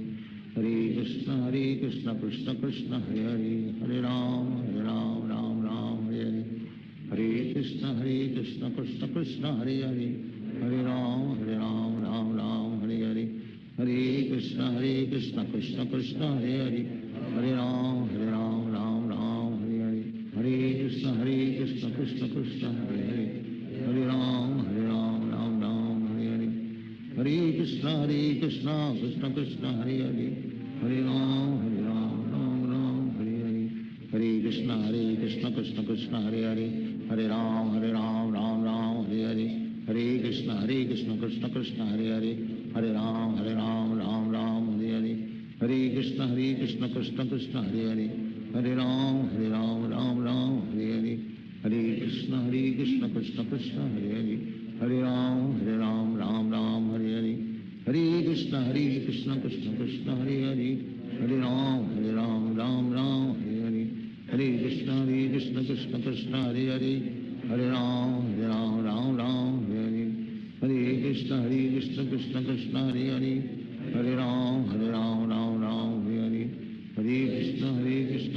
Hare Krishna Krishna Krishna Hare Hare, Hare Ram Ram Hare Hare, Hare Krishna Krishna Krishna Hare Hare, Hare Ram Ram Hare Hare, Hare Krishna Krishna Krishna Hare Hare, Hare Ram Ram Hare Hare, Hare Krishna Krishna Krishna Hare Hare, Hare Ram Ram Hare Hare, Hare Krishna Krishna Krishna Hare Hare, Hare Ram Ram Hare Hare, Hare Krishna Krishna Krishna Hare Hare, Hare Ram Ram Hare Hare, Hare Krishna Krishna Krishna Hare Hare, Hare Ram Ram Hare Hare, Hare Krishna Krishna Krishna Hare Hare, Hare Ram Ram Hare Hare, Hare Krishna Krishna Krishna Hare Hare, Hare Ram Ram Hare Hare, Hare Krishna Krishna Krishna Hare Hare, Hare Ram Ram Hare Hare, Hare Krishna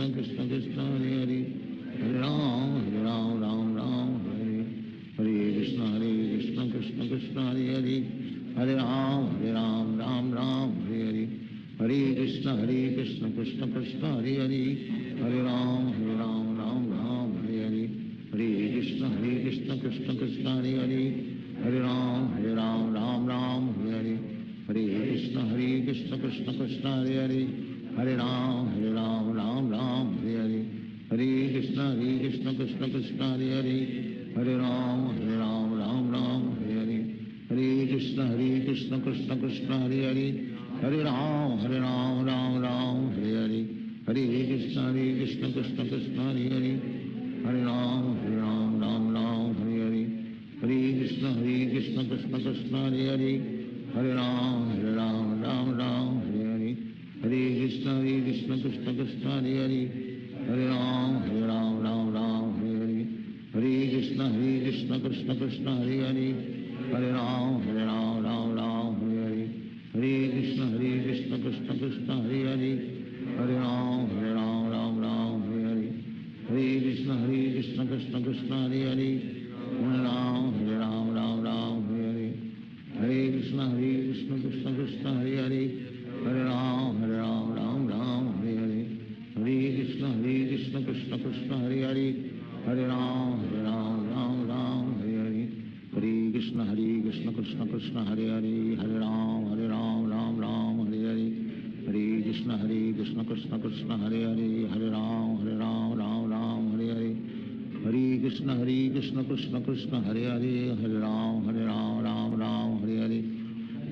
Krishna Krishna Hare Hare, Hare Ram Ram Hare Hare, Hare Krishna Krishna Krishna Hare Hare, Hare Ram Ram Hare Hare, Hare Krishna Krishna Krishna Hare Hare, Hare Ram Ram Hare Hare, Hare Krishna Krishna Krishna Hare Hare, Hare Ram Ram Hare Hare, Hare Krishna Krishna Krishna Hare Hare, Hare Ram Ram Hare Hare, Hare Krishna Krishna Krishna Hare Hare, Hare Ram Ram Hare Hare, Hare Krishna Krishna Krishna Hare Hare, Hare Ram Ram Hare Hare, Hare Krishna Krishna Krishna Hare Hare, Hare Ram Ram Hare Hare, Hare Krishna Krishna Krishna Hare Hare, Hare Ram Ram Hare Hare, Hare Krishna Krishna Krishna Hare Hare, Hare Ram Ram Hare Hare, Hare Krishna Krishna Krishna Hare Hare, Hare Ram Ram Hare Hare, Hare Krishna Krishna Krishna Hare Hare, Hare Ram, Ram Ram, Hare Hare. Hare Krishna, Krishna Krishna, Hare Hare. Hare Ram, Ram Ram, Hare Hare. Hare Krishna, Krishna Krishna, Hare Hare. Hare Ram, Ram Ram, Hare Hare. Hare Krishna, Krishna Krishna, Hare Hare. Hare Ram, Ram Ram, Hare Hare. Hare Krishna, Krishna Krishna, Hare Hare. Hare Ram, Ram Ram, Hare Hare. Hare Krishna, Krishna Krishna, Hare Hare. Hare Ram, Ram Ram, Hare Hare. Hare Krishna, Krishna Krishna, Hare Hare. Hare Ram, Ram Ram, Hare Hare. Hare Krishna, Krishna Krishna, Hare Hare. Hare Ram, Ram Ram, Hare Hare.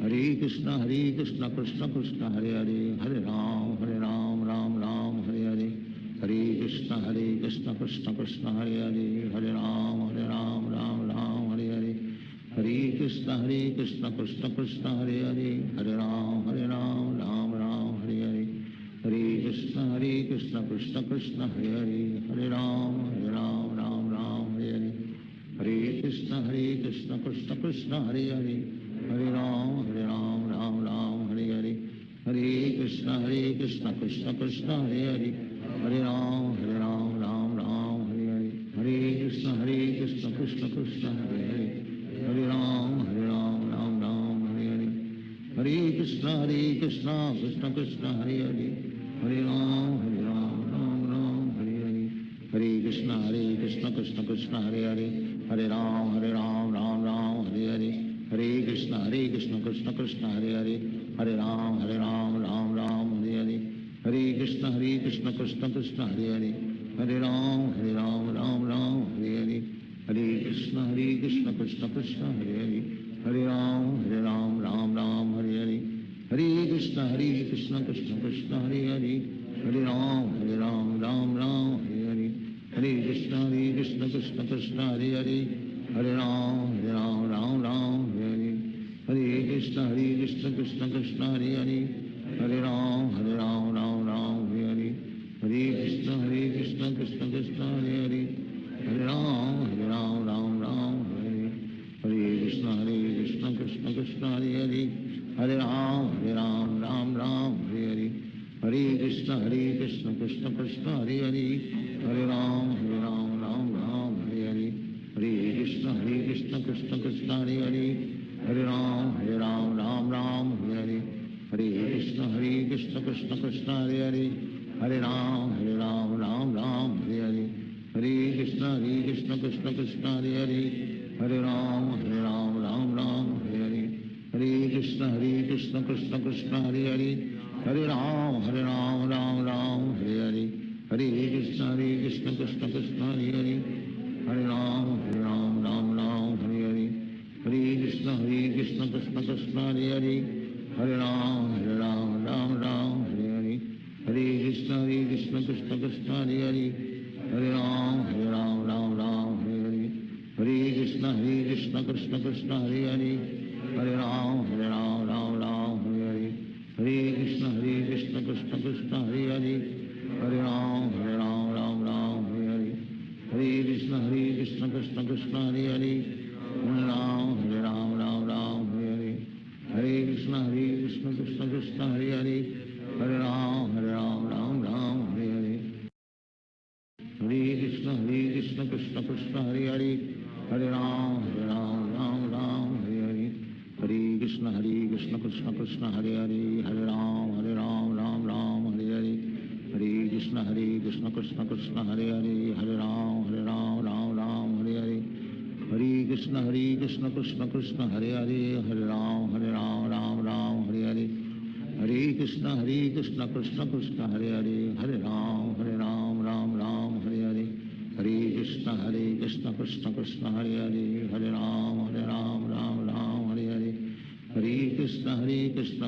Hare Krishna, Krishna Krishna, Hare Hare. Hare Ram, Ram Ram, Hare Hare. Hare Krishna, Krishna Krishna, Hare Hare. Hare Ram, Ram Ram, Hare Hare. Hare Krishna, Krishna Krishna, Hare Hare. Hare Ram, Ram Ram, Hare Hare. Hare Krishna, Krishna Krishna, Hare Hare. Hare Ram, Ram Ram, Hare Hare. Hare Krishna, Krishna Krishna, Hare Hare. Hare Ram, Ram Ram, Hare Hare. Hare Krishna, Krishna Krishna, Hare Hare. Hare Ram, Ram Ram, Hare Hare. Hare Krishna, Krishna Krishna, Hare Hare. Hare Ram, Ram Ram, Hare Hare. Hare Krishna, Krishna Krishna, Hare Hare. Hare Ram, Ram, Hare Hare. Hare Krishna, Krishna Krishna, Hare Hare. Hare Ram, Ram, Hare Hare. Hare Krishna, Krishna Krishna, Hare Hare. Hare Ram, Ram, Hare Hare. Hare Krishna, Krishna Krishna, Hare Hare. Hare Ram, Ram, Hare Hare. Hare Krishna, Krishna Krishna, Hare Hare. Hare Ram, Ram, Hare Hare. Hare Krishna, Krishna Krishna, Hare Hare. Hare Ram, Ram, Hare Hare. Hare Krishna, Krishna Krishna, Hare Hare. Hare Ram, Ram, Hare Hare. Hare Krishna, Krishna Krishna, Hare Hare. Hare Ram, Ram, Hare Hare. Hare Krishna, Krishna Krishna, Hare Hare. Hare Ram, Ram, Hare Hare. Hare Krishna, Krishna Krishna, Hare Hare. Hare Ram, Ram, Hare Hare. Hare Krishna, Krishna Krishna, Hare Hare. Hare Ram, Ram, Hare Hare. Hare Krishna, Krishna Krishna, Hare Hare. Hare Ram, Ram, Hare Hare. Hare Krishna, Krishna Krishna, Hare Hare. Hare Ram, Ram, Hare Hare. Hare Krishna, Krishna Krishna, Hare Hare. Hare Ram, Ram, Hare Hare. Hare Krishna, Krishna Krishna, Hare Hare. Hare Ram, Ram, Hare Hare. Hare Krishna, Krishna Krishna, Hare Hare. Hare Ram, Ram, Hare Hare. Hare Krishna, Krishna Krishna, Hare Hare. Hare Ram, Ram, Hare Hare. Hare Krishna, Krishna Krishna, Hare Hare. Hare Ram, Ram, Hare Hare. Hare Krishna, Krishna Krishna, Hare Hare. Hare Ram, Ram, Hare Hare. Hare Krishna, Krishna Krishna, Hare Hare. Hare Ram, Ram, Hare Hare. Hare Krishna, Krishna Krishna, Hare Hare. Hare Ram, Hare Hare. Hare Krishna, Krishna Krishna, Hare Hare. Hare Ram, Ram, Hare Hare. Hare Krishna, Krishna Krishna, Hare Hare. Hare Ram, Ram, Hare Hare. Hare Krishna, Krishna Krishna, Hare Hare. Hare Ram, Ram, Hare Hare. Hare Krishna, Krishna Krishna, Hare Hare. Hare Ram, Ram, Hare Hare. Hare Krishna, Krishna Krishna, Hare Hare. Hare Ram, Ram, Hare Hare. Hare Krishna, Krishna Krishna, Hare Hare. Hare Ram, Ram, Hare Hare. Hare Krishna, Krishna Krishna, Hare Hare. Hare Ram, Ram, Hare Hare. Hare Krishna,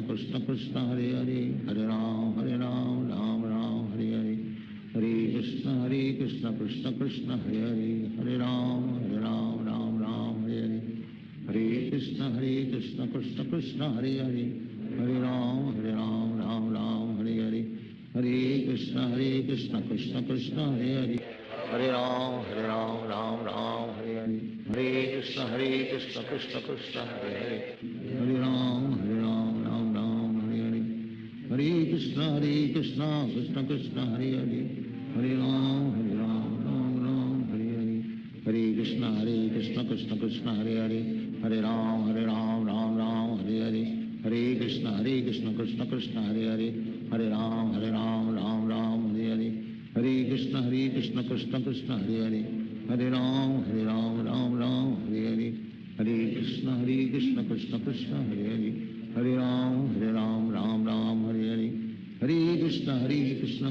Krishna Krishna, Hare Hare. Hare Ram, Ram, Hare Hare. Hare Krishna, Krishna Krishna, Hare Hare. Hare Ram, Ram, Hare Hare. Hare Krishna, Krishna Krishna, Hare Hare. Hare Ram, Ram, Hare Hare. Hare Krishna, Krishna Krishna, Hare Hare. Hare Ram Ram Ram Hare Hare, Hare Krishna Krishna Krishna Hare Hare, Hare Ram Ram Ram Hare Hare, Hare Krishna Krishna Krishna Hare Hare, Hare Ram Ram Ram Hare Hare, Hare Krishna Krishna Krishna Hare Hare, Hare Ram Ram Ram Hare Hare, Hare Krishna Krishna Krishna Hare Hare, Hare Ram Ram Ram Hare Hare, Hare Krishna Krishna Krishna Hare Hare, Hare Ram Ram Ram Hare Hare, Hare Krishna Krishna Krishna Hare Hare, Hare Ram Ram Hare Hare, Hare Krishna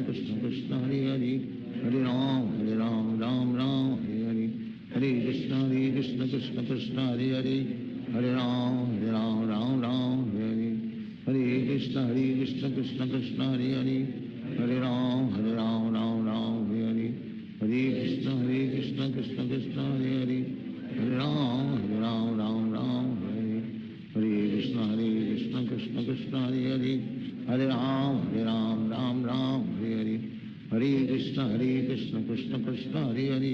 Krishna Krishna Hare Hare, Hare Ram Ram Hare Hare, Hare Krishna Krishna Krishna Hare Hare, Hare Ram Ram Hare Hare, Hare Krishna Krishna Krishna Hare Hare, Hare Ram Ram Hare Hare, Hare Krishna Krishna Krishna Hare Hare, Hare Ram Ram Hare Hare, Hare Krishna Krishna Krishna Hare Hare, Hare Ram Ram Hare Hare, Hare Krishna Krishna Krishna Hare Hare, Hare Ram Ram Hare Hare, Hare Krishna Krishna Krishna Hare Hare, Hare Ram Ram Hare Hare, Hare Krishna Krishna Krishna Hare Hare,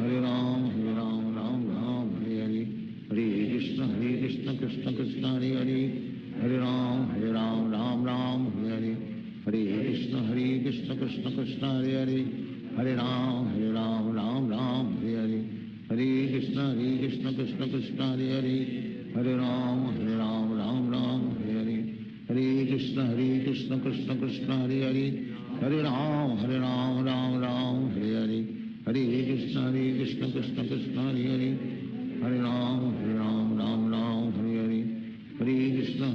Hare Ram Ram Hare Hare, Hare Krishna Krishna Krishna Hare Hare, Hare Ram Ram Hare Hare, Hare Krishna Krishna Krishna Hare Hare, Hare Ram Ram Hare Hare, Hare Krishna Krishna Krishna Hare Hare, Hare Ram Ram Hare Hare, Hare Krishna Krishna Krishna Hare Hare, Hare Ram Ram Hare Hare, Hare Krishna Krishna Krishna Hare Hare, Hare Ram Ram Hare Hare, Hare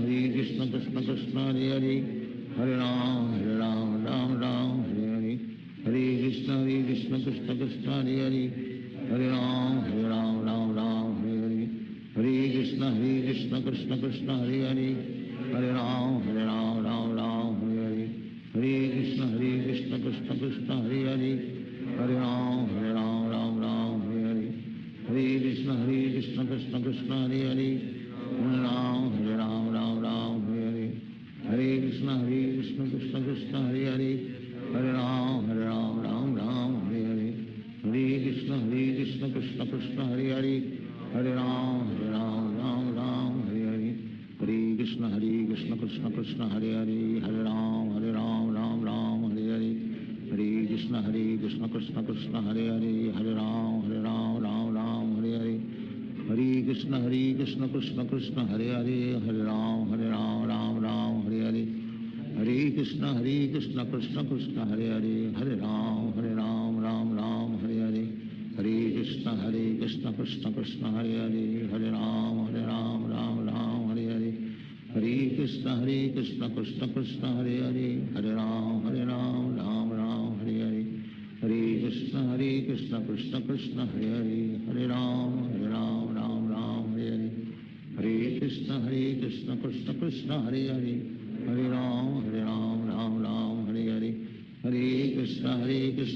Krishna Krishna Krishna Hare Hare, Hare Ram Ram Hare Hare, Hare Krishna Krishna Krishna Hare Hare, Hare Ram Ram Hare Hare, Hare Krishna Krishna Krishna Hare Hare, Hare Ram Hare Hare, Hare Krishna Krishna Krishna Hare Hare, Hare Ram Ram Hare Hare, Hare Krishna Krishna Krishna Hare Hare, Hare Ram Ram Hare Hare, Hare Krishna Krishna Krishna Hare Hare, Hare Ram Ram Hare Hare, Hare Krishna Krishna Krishna Hare Hare, Hare Ram Ram Hare Hare, Hare Krishna Krishna Krishna Hare Hare, Hare Ram Ram Hare Hare, Hare Krishna Krishna Krishna Hare Hare, Hare Ram Ram Hare Hare, Hare Krishna Krishna Krishna Hare Hare, Hare Ram Ram Hare Hare, Hare Krishna Krishna Krishna Hare Hare, Hare Ram Ram Hare Hare, Hare Krishna Krishna Krishna Hare Hare, Hare Ram Ram Hare Hare, Hare Krishna Krishna Krishna Hare Hare, Hare Ram Ram Hare Hare, Hare Krishna Krishna Krishna Hare Hare, Hare Ram Ram Hare Hare, Hare Krishna Krishna Krishna Hare Hare, Hare Ram Ram Hare Hare, Hare Krishna Krishna Krishna Hare Hare, Hare Ram Ram Hare Hare, Hare Krishna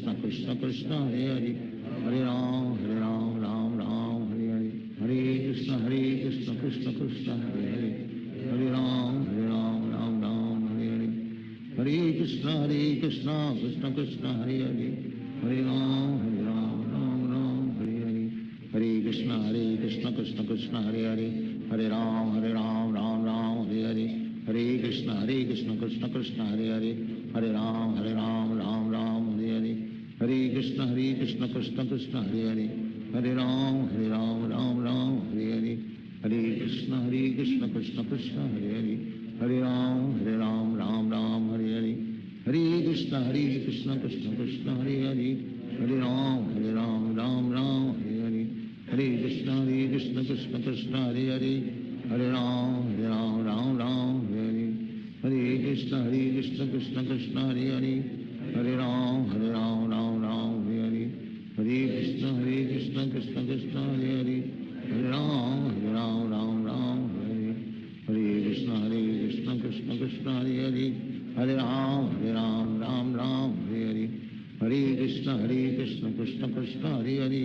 Krishna Krishna Hare Hare, Hare Ram Ram Hare Hare, Hare Krishna Krishna Krishna Hare Hare, Hare Ram Ram Hare Hare, Hare Krishna Krishna Krishna Hare Hare, Hare Ram Ram Hare Hare, Hare Krishna Krishna Krishna Hare Hare, Hare Ram Ram Hare Hare, Hare Krishna Krishna Krishna Hare Hare, Hare Ram Ram Hare Hare, Hare Krishna Krishna Krishna Hare Hare, Hare Ram Ram Hare Hare, Hare Krishna Krishna Krishna Hare Hare, Hare Ram Ram Hare Hare, Hare Krishna Krishna Krishna Hare Hare, Hare Ram Ram Hare Hare, Hare Krishna Krishna Krishna Hare Hare, Hare Ram Ram Hare Hare, Hare Krishna Krishna Krishna Hare Hare,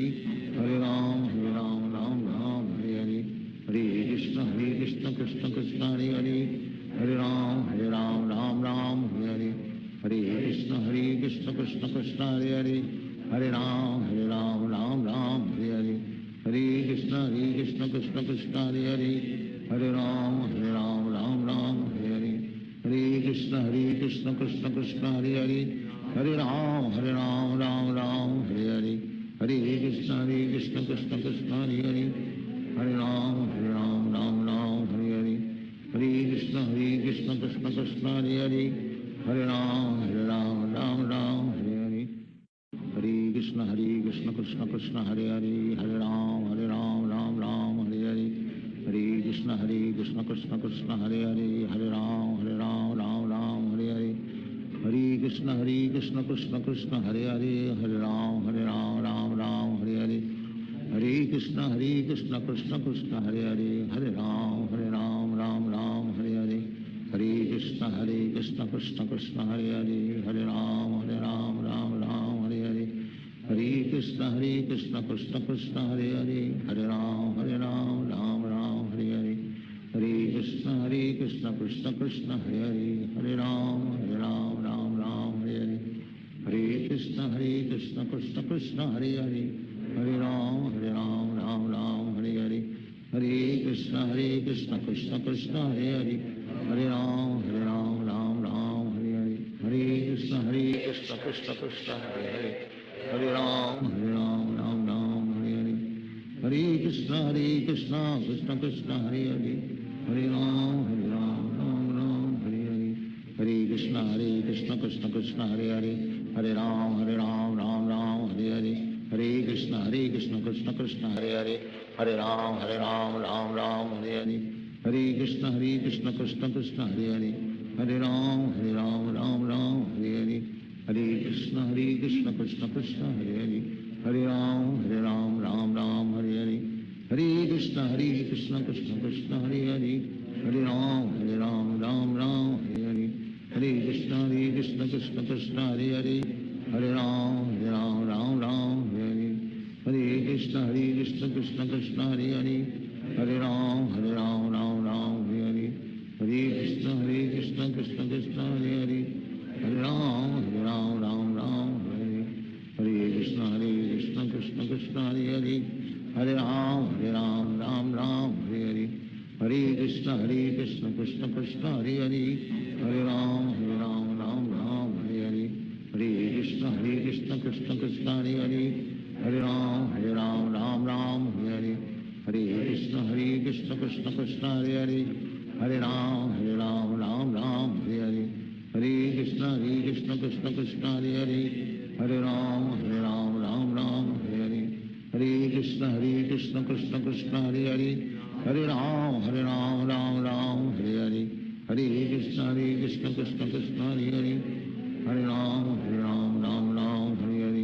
Hare Ram Ram Hare Hare, Hare Krishna Krishna Krishna Hare Hare, Hare Ram Ram Hare Hare, Hare Krishna Krishna Krishna Hare Hare, Hare Ram, Ram Ram, Hare Hare. Hare Krishna, Krishna Krishna, Hare Hare. Hare Ram, Ram Ram, Hare Hare. Hare Krishna, Krishna Krishna, Hare Hare. Hare Ram, Ram Ram, Hare Hare. Hare Krishna, Krishna Krishna, Hare Hare. Hare Ram, Ram Ram, Hare Hare. Hare Krishna, Krishna Krishna, Hare Hare. Hare Ram, Ram Ram, Hare Hare. Hare Krishna, Krishna Krishna, Hare Hare. Hare Ram, Ram Ram, Hare Hare. Hare Krishna, Krishna Krishna, Hare Hare. Hare Ram, Ram Ram, Hare Hare. Hare Krishna, Krishna Krishna, Hare Hare. Hare Ram, Ram Ram, Hare Hare. Hare Krishna, Krishna Krishna, Hare Hare. Hare Ram, Ram Ram, Hare Hare. Hare Krishna, Krishna Krishna, Hare Hare. Hare Ram, Ram Ram, Hare Hare. Hare Krishna, Krishna Krishna, Hare Hare. Hare Ram, Ram Ram, Hare Hare. Hare Krishna, Krishna Krishna, Hare Hare. Hare Ram, Ram Ram, Hare Hare. Hare Krishna, Krishna Krishna, Hare Hare. Hare Ram, Ram Ram, Hare Hare. Hare Krishna, Krishna Krishna, Hare Hare. Hare Ram, Ram Ram, Hare Hare. Hare Krishna, Krishna Krishna, Hare Hare. Hare Ram, Ram Ram, Hare Hare. Hare Krishna, Krishna Krishna, Hare Hare. Hare Ram, Ram, Hare Hare. Hare Krishna, Krishna Krishna, Hare Hare. Hare Ram, Ram Ram, Hare Hare. Hare Krishna, Krishna Krishna, Hare Hare. Hare Ram, Ram Ram, Hare Hare. Hare Krishna, Krishna Krishna, Hare Hare. Hare Ram, Ram Ram, Hare Hare. Hare Krishna, Krishna Krishna, Hare Hare. Hare Ram, Ram Ram, Hare Hare. Hare Krishna, Krishna Krishna, Hare Hare. Hare Ram, Ram Ram, Hare Hare. Hare Krishna, Krishna Krishna, Hare Hare. Hare Ram, Ram Ram, Hare Hare. Hare Krishna, Krishna Krishna, Hare Hare. Hare Ram, Ram Ram, Hare Hare. Hare Krishna, Krishna Krishna, Hare Hare. Hare Ram, Ram Ram, Hare Hare. Hare Krishna, Krishna Krishna, Hare Hare. Hare Ram, Ram Ram, Hare Hare. Hare Krishna, Krishna Krishna, Hare Hare. Hare Ram, Ram Ram, Hare Hare. Hare Krishna, Krishna Krishna, Hare Hare. Hare Ram, Ram Ram, Hare Hare. Hare Krishna, Krishna Krishna, Hare Hare. Hare Ram, Ram Ram, Hare Hare. Hare Krishna, Krishna Krishna, Hare Hare. Hare Ram, Ram Ram, Hare Hare. Hare Krishna, Krishna Krishna, Hare Hare. Hare Ram, Ram Ram, Hare Hare. Hare Krishna, Krishna Krishna, Hare Hare. Hare Ram, Ram Ram, Hare Hare. Hare Krishna, Krishna Krishna, Hare Hare. Hare Ram, Ram Ram, Hare Hare. Hare Krishna, Krishna Krishna, Hare Hare. Hare Ram, Ram, Hare Hare. Hare Krishna, Krishna Krishna, Hare Hare. Hare Ram, Ram, Hare Hare. Hare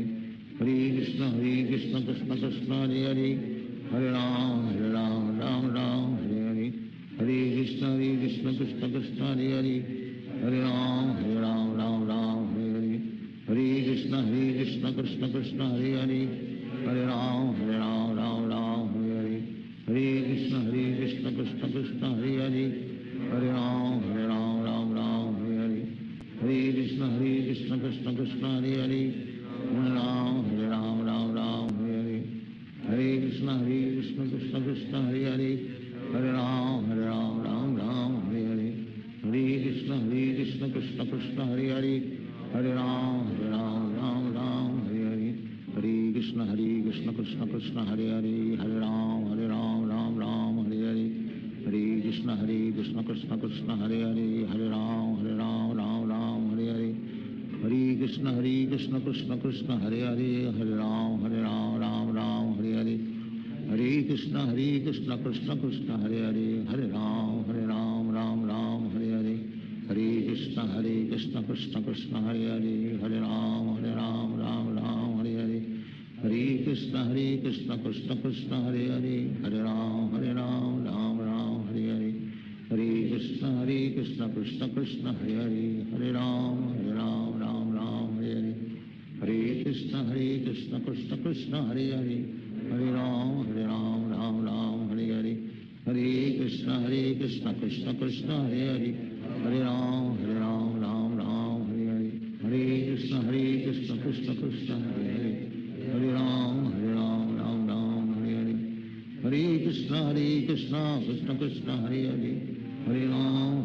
Krishna, Krishna Krishna, Hare Hare. Hare Ram, Ram, Hare Hare. Hare Krishna, Krishna Krishna, Hare Hare. Hare Ram, Ram, Hare Hare. Hare Krishna, Krishna Krishna, Hare Hare. Hare Ram, Ram, Hare Hare. Hare Krishna, Krishna Krishna, Hare Hare. Hare Ram, Ram, Hare Hare. Hare Krishna, Krishna Krishna, Hare Hare. Hare Ram, Ram, Hare Hare. Hare Krishna, Krishna Krishna, Hare Hare. Hare Ram, Hare Hare. Hare Krishna, Krishna Krishna, Hare Hare. Hare Ram, Ram, Hare Hare. Hare Krishna, Krishna Krishna, Hare Hare. Hare Ram, Ram, Hare Hare. Hare Krishna, Krishna Krishna, Hare Hare. Hare Ram, Ram, Hare Hare. Hare Krishna, Krishna Krishna, Hare Hare. Hare Ram, Ram, Hare Hare. Hare Krishna, Krishna Krishna, Hare Hare. Hare Ram, Ram, Hare Hare. Hare Krishna, Krishna Krishna, Hare Hare. Hare Ram, Ram, Hare Hare. Hare Krishna, Krishna Krishna, Hare Hare. Hare Ram, Ram, Hare Hare. Hare Krishna, Krishna Krishna, Hare Hare. Krishna Krishna Krishna Hare Hare Hare Ram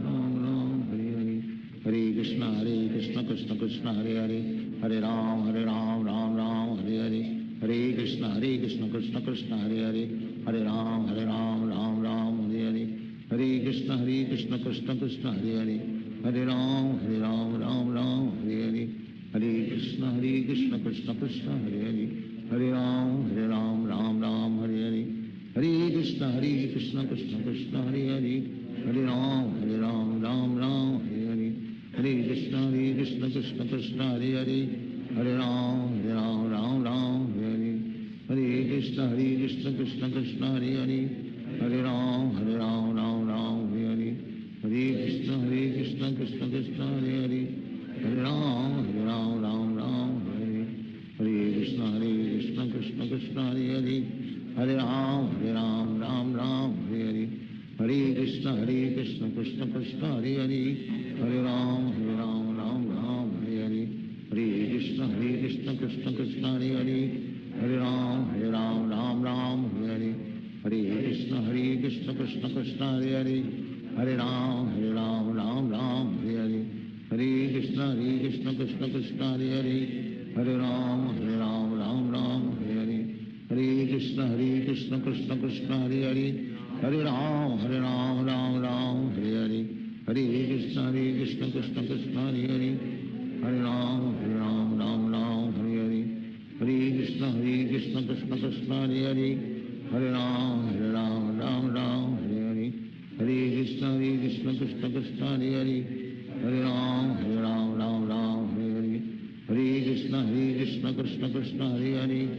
Ram Ram Hare Hare Hare Krishna Krishna Krishna Hare Hare Hare Ram Ram Ram Hare Hare Hare Krishna Krishna Krishna Hare Hare Hare Ram Ram Ram Hare Hare Hare Krishna Krishna Krishna Hare Hare Hare Ram Ram Ram Hare Hare Hare Krishna Krishna Krishna Hare Hare Hare Ram Ram Ram Hare Hare Hare Krishna Krishna Krishna Hare Hare Hare Ram Ram Ram Hare Hare Hare Krishna Krishna Krishna Hare Hare Hare Ram Ram Ram Hare Hare Hare Krishna Krishna Krishna Hare Hare Hare Ram Ram Ram Hare Hare Hare Krishna Krishna Krishna Hare Hare Hare Ram Ram Ram Hare Hare Hare Krishna Krishna Krishna Hare Hare Hare Ram Ram Ram Hare Hare Hare Krishna Krishna Krishna Hare Hare Hare Ram Ram Ram Hare Hare Hare Krishna Krishna Krishna Hare Hare Hare Ram Ram Ram Hare Hare Hare Krishna Krishna Krishna Hare Hare Hare Ram Ram Ram Hare Hare Hare Krishna Krishna Krishna Hare Hare Hare Ram Ram Ram Hare Hare Hare Krishna Krishna Krishna Hare Hare Hare Ram Ram Hare Hare Hare Krishna Krishna Krishna Hare Hare Hare Ram Ram Hare Hare Hare Krishna Krishna Krishna Hare Hare Hare Ram Ram Hare Hare Hare Krishna Krishna Krishna Hare Hare Hare Ram Ram Hare Hare Hare Krishna Krishna Krishna Hare Hare Hare Ram Ram Hare Hare Hare Krishna Krishna Krishna Hare Hare Hare Ram Ram Hare Hare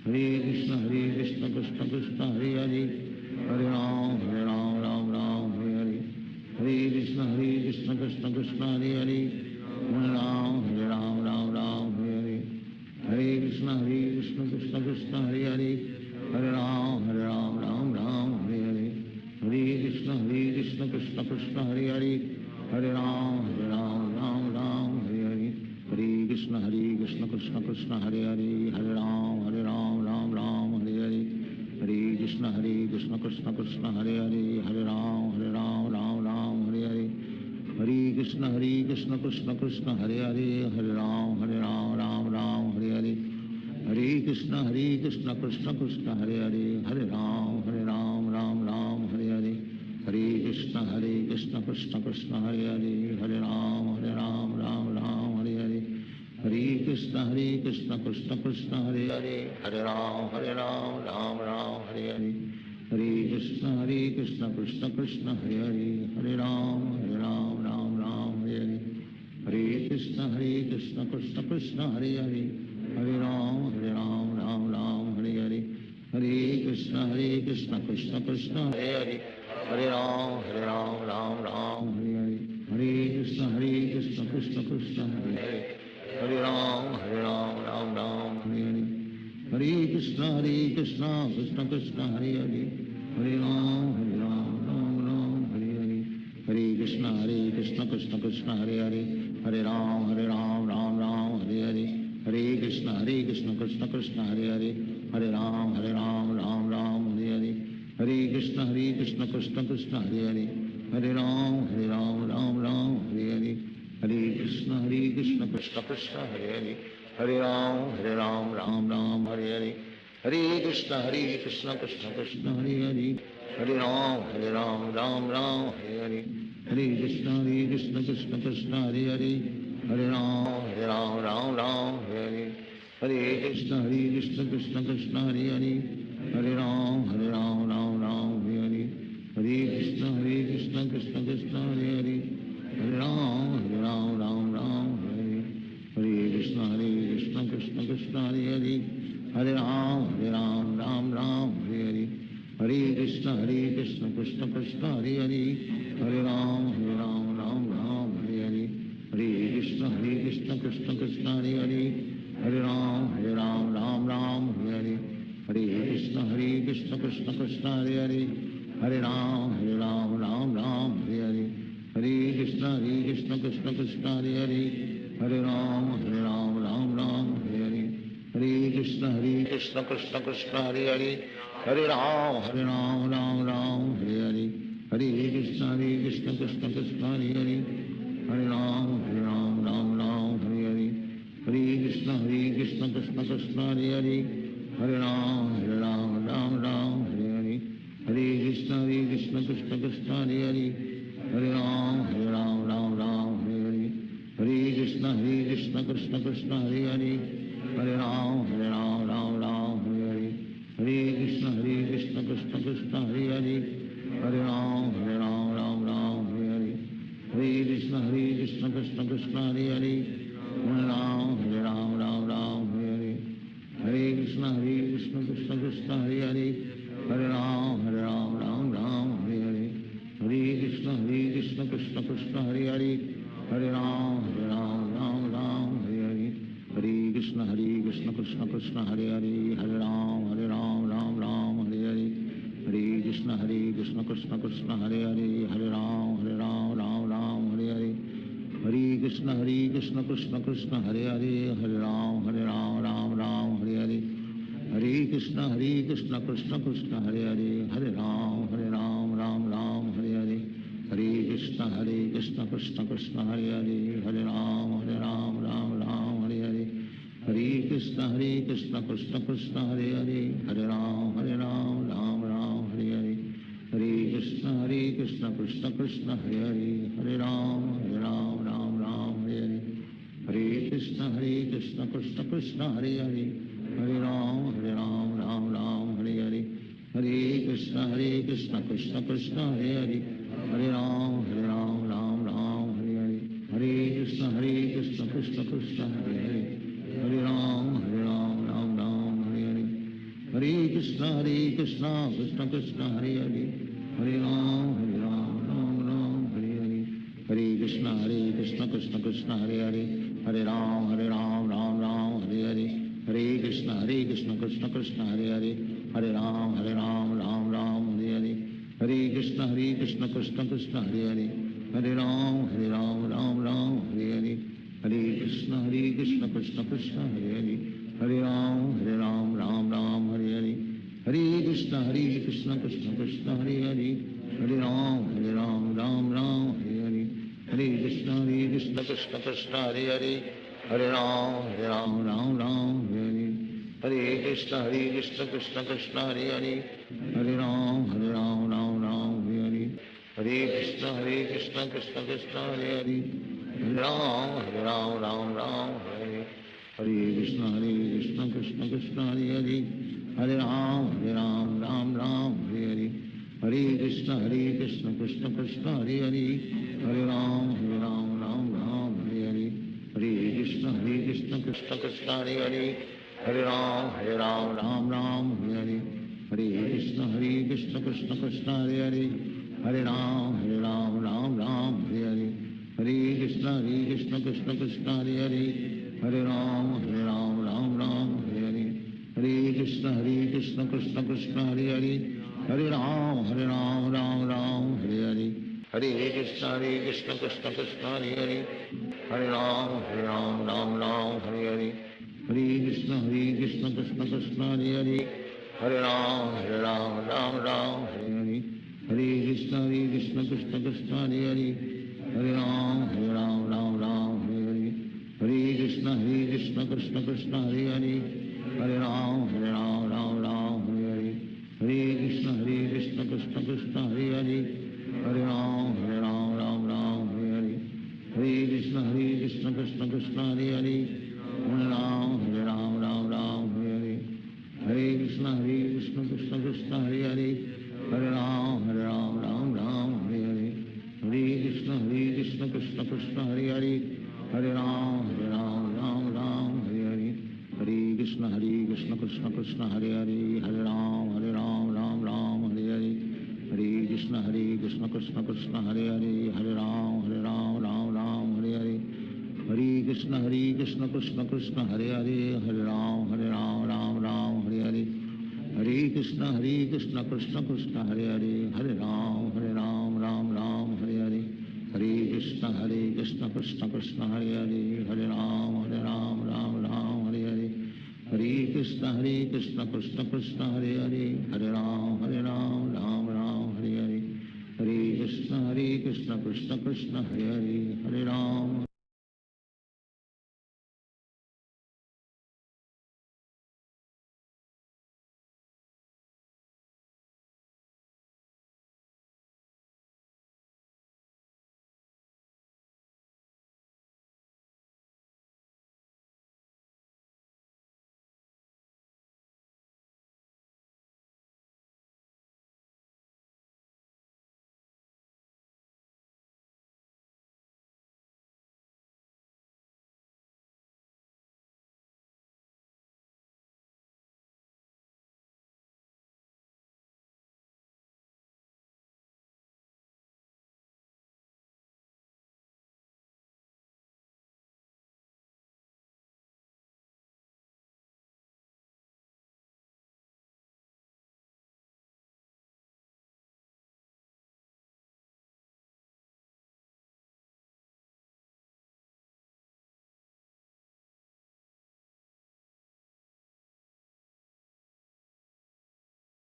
Hare Krishna Krishna Krishna Hare Hare Hare Ram Ram Hare Hare Hare Krishna Krishna Krishna Hare Hare Hare Ram Ram Hare Hare Hare Krishna Krishna Krishna Hare Hare Hare Ram Ram Hare Hare Hare Krishna Krishna Krishna Hare Hare Hare Ram Ram Hare Hare Hare Krishna Krishna Krishna Hare Hare Hare Ram Ram Hare Hare Hare Krishna Krishna Krishna Hare Hare Hare Ram Ram Hare Hare Hare Krishna Krishna Krishna Hare Hare Hare Ram Ram Hare Hare Hare Krishna Krishna Krishna Hare Hare Hare Ram Ram Hare Hare Hare Krishna Krishna Krishna Hare Hare Hare Ram Ram Hare Hare Hare Krishna Krishna Krishna Hare Hare Hare Ram Ram Hare Hare Hare Krishna Krishna Krishna Hare Hare Hare Ram Ram Hare Hare Hare Krishna Krishna Krishna Hare Hare Hare Ram Ram Hare Hare Hare Krishna Krishna Krishna Hare Hare Hare Ram Ram Hare Hare Hare Krishna Krishna Krishna Hare Hare Hare Ram Hare Hare Hare Krishna Krishna Krishna Hare Hare Hare Ram Ram Hare Hare Hare Krishna Krishna Krishna Hare Hare Hare Ram Ram Hare Hare Hare Krishna Krishna Krishna Hare Hare Hare Ram Ram Hare Hare Hare Krishna Krishna Krishna Hare Hare Hare Ram Ram Hare Hare Hare Krishna Krishna Krishna Hare Hare Hare Ram Ram Hare Hare Hare Krishna Krishna Krishna Hare Hare Hare Ram Ram Hare Hare Hare Krishna Krishna Krishna Hare Hare Hare Ram Ram Hare Hare Hare Krishna Krishna Krishna Hare Hare Hare Ram Ram Hare Hare Hare Krishna Krishna Krishna Hare Hare Hare Ram Ram Hare Hare Hare Krishna Krishna Krishna Hare Hare Hare Ram Ram Hare Hare Hare Krishna Krishna Krishna Hare Hare Hare Ram Ram Hare Hare Hare Krishna Krishna Krishna Hare Hare Hare Ram Ram Hare Hare Hare Krishna Krishna Krishna Hare Hare Hare Ram Ram Hare Hare Hare Krishna Krishna Krishna Hare Hare Hare Ram Ram Ram Hare Hare Hare Krishna Krishna Krishna Hare Hare Hare Ram Ram Ram Hare Hare Hare Krishna Krishna Krishna Hare Hare Hare Ram Ram Hare Hare Hare Krishna Krishna Krishna Hare Hare Hare Ram Ram Hare Hare Hare Krishna Krishna Krishna Hare Hare Hare Ram Ram Hare Hare Hare Krishna Krishna Krishna Hare Hare Hare Ram Ram Hare Hare Hare Krishna Krishna Krishna Hare Hare Hare Ram Ram Hare Hare Hare Krishna Krishna Krishna Hare Hare Hare Ram Ram Hare Hare Hare Krishna Krishna Krishna Hare Hare Hare Ram Ram Hare Hare Hare Krishna Krishna Krishna Hare Hare Hare Ram Ram Hare Hare Hare Krishna Krishna Krishna Hare Hare Hare Ram Ram Hare Hare Hare Krishna Krishna Krishna Hare Hare Hare Ram Ram Hare Hare Hare Krishna Krishna Krishna Hare Hare Hare Ram Ram Hare Hare Hare Krishna Krishna Krishna Hare Hare Hare Ram Ram Hare Hare Hare Krishna Krishna Krishna Hare Hare Hare Ram Ram Hare Hare Hare Krishna Krishna Krishna Hare Hare Hare Ram Ram Hare Hare Hare Krishna Krishna Krishna Hare Hare Hare Ram Ram Hare Hare Hare Krishna Krishna Krishna Hare Hare Hare Ram Ram Hare Hare Hare Krishna Krishna Krishna Hare Hare Hare Ram Ram Hare Hare Hare Krishna Krishna Krishna Hare Hare Hare Ram Hare Hare Hare Krishna Krishna Krishna Hare Hare Hare Ram Ram Hare Hare Hare Krishna Krishna Krishna Hare Hare Hare Ram Ram Hare Hare Hare Krishna Krishna Krishna Hare Hare Hare Ram Ram Hare Hare Hare Krishna Krishna Krishna Hare Hare Hare Ram Ram Hare Hare Hare Krishna Krishna Krishna Hare Hare Hare Ram Ram Hare Hare Hare Krishna Krishna Krishna Hare Hare Hare Ram Ram Hare Hare Hare Krishna Krishna Krishna Hare Hare Hare Ram Ram Hare Hare Hare Krishna Krishna Krishna Hare Hare Hare Ram Hare Hare Hare Krishna Krishna Krishna Hare Hare Hare Ram Hare Hare Hare Krishna Krishna Krishna Hare Hare Hare Ram Hare Hare Hare Krishna Krishna Krishna Hare Hare Hare Ram Hare Hare Hare Krishna Krishna Krishna Hare Hare Hare Ram Hare Hare Hare Krishna Krishna Krishna Hare Hare Hare Ram Hare Hare Hare Krishna Krishna Krishna Hare Hare Hare Ram Ram Hare Hare Hare Krishna Krishna Krishna Hare Hare Hare Ram Ram Hare Hare Hare Krishna Krishna Krishna Hare Hare Hare Ram Ram Hare Hare Hare Krishna Krishna Krishna Hare Hare Hare Ram Ram Hare Hare Hare Krishna Krishna Krishna Hare Hare Hare Ram Ram Hare Hare Hare Krishna Krishna Krishna Hare Hare Hare Ram Ram Hare Hare Hare Krishna Krishna Krishna Hare Hare Hare Ram Hare Hare Hare Krishna Krishna Krishna Hare Hare Hare Ram Hare Hare Hare Krishna Krishna Krishna Hare Hare Hare Ram Hare Hare Hare Krishna Krishna Krishna Hare Hare Hare Ram Hare Hare Hare Krishna Krishna Krishna Hare Hare Hare Ram Hare Hare Hare Krishna Krishna Krishna Hare Hare Hare Ram Hare Hare Hare Krishna Krishna Krishna Hare Hare Hare Ram Ram Hare Hare Hare Krishna Krishna Krishna Hare Hare Hare Ram Ram Hare Hare Hare Krishna Krishna Krishna Hare Hare, Hare Ram Ram Ram Hare Hare, Hare Krishna Krishna Krishna Hare Hare, Hare Ram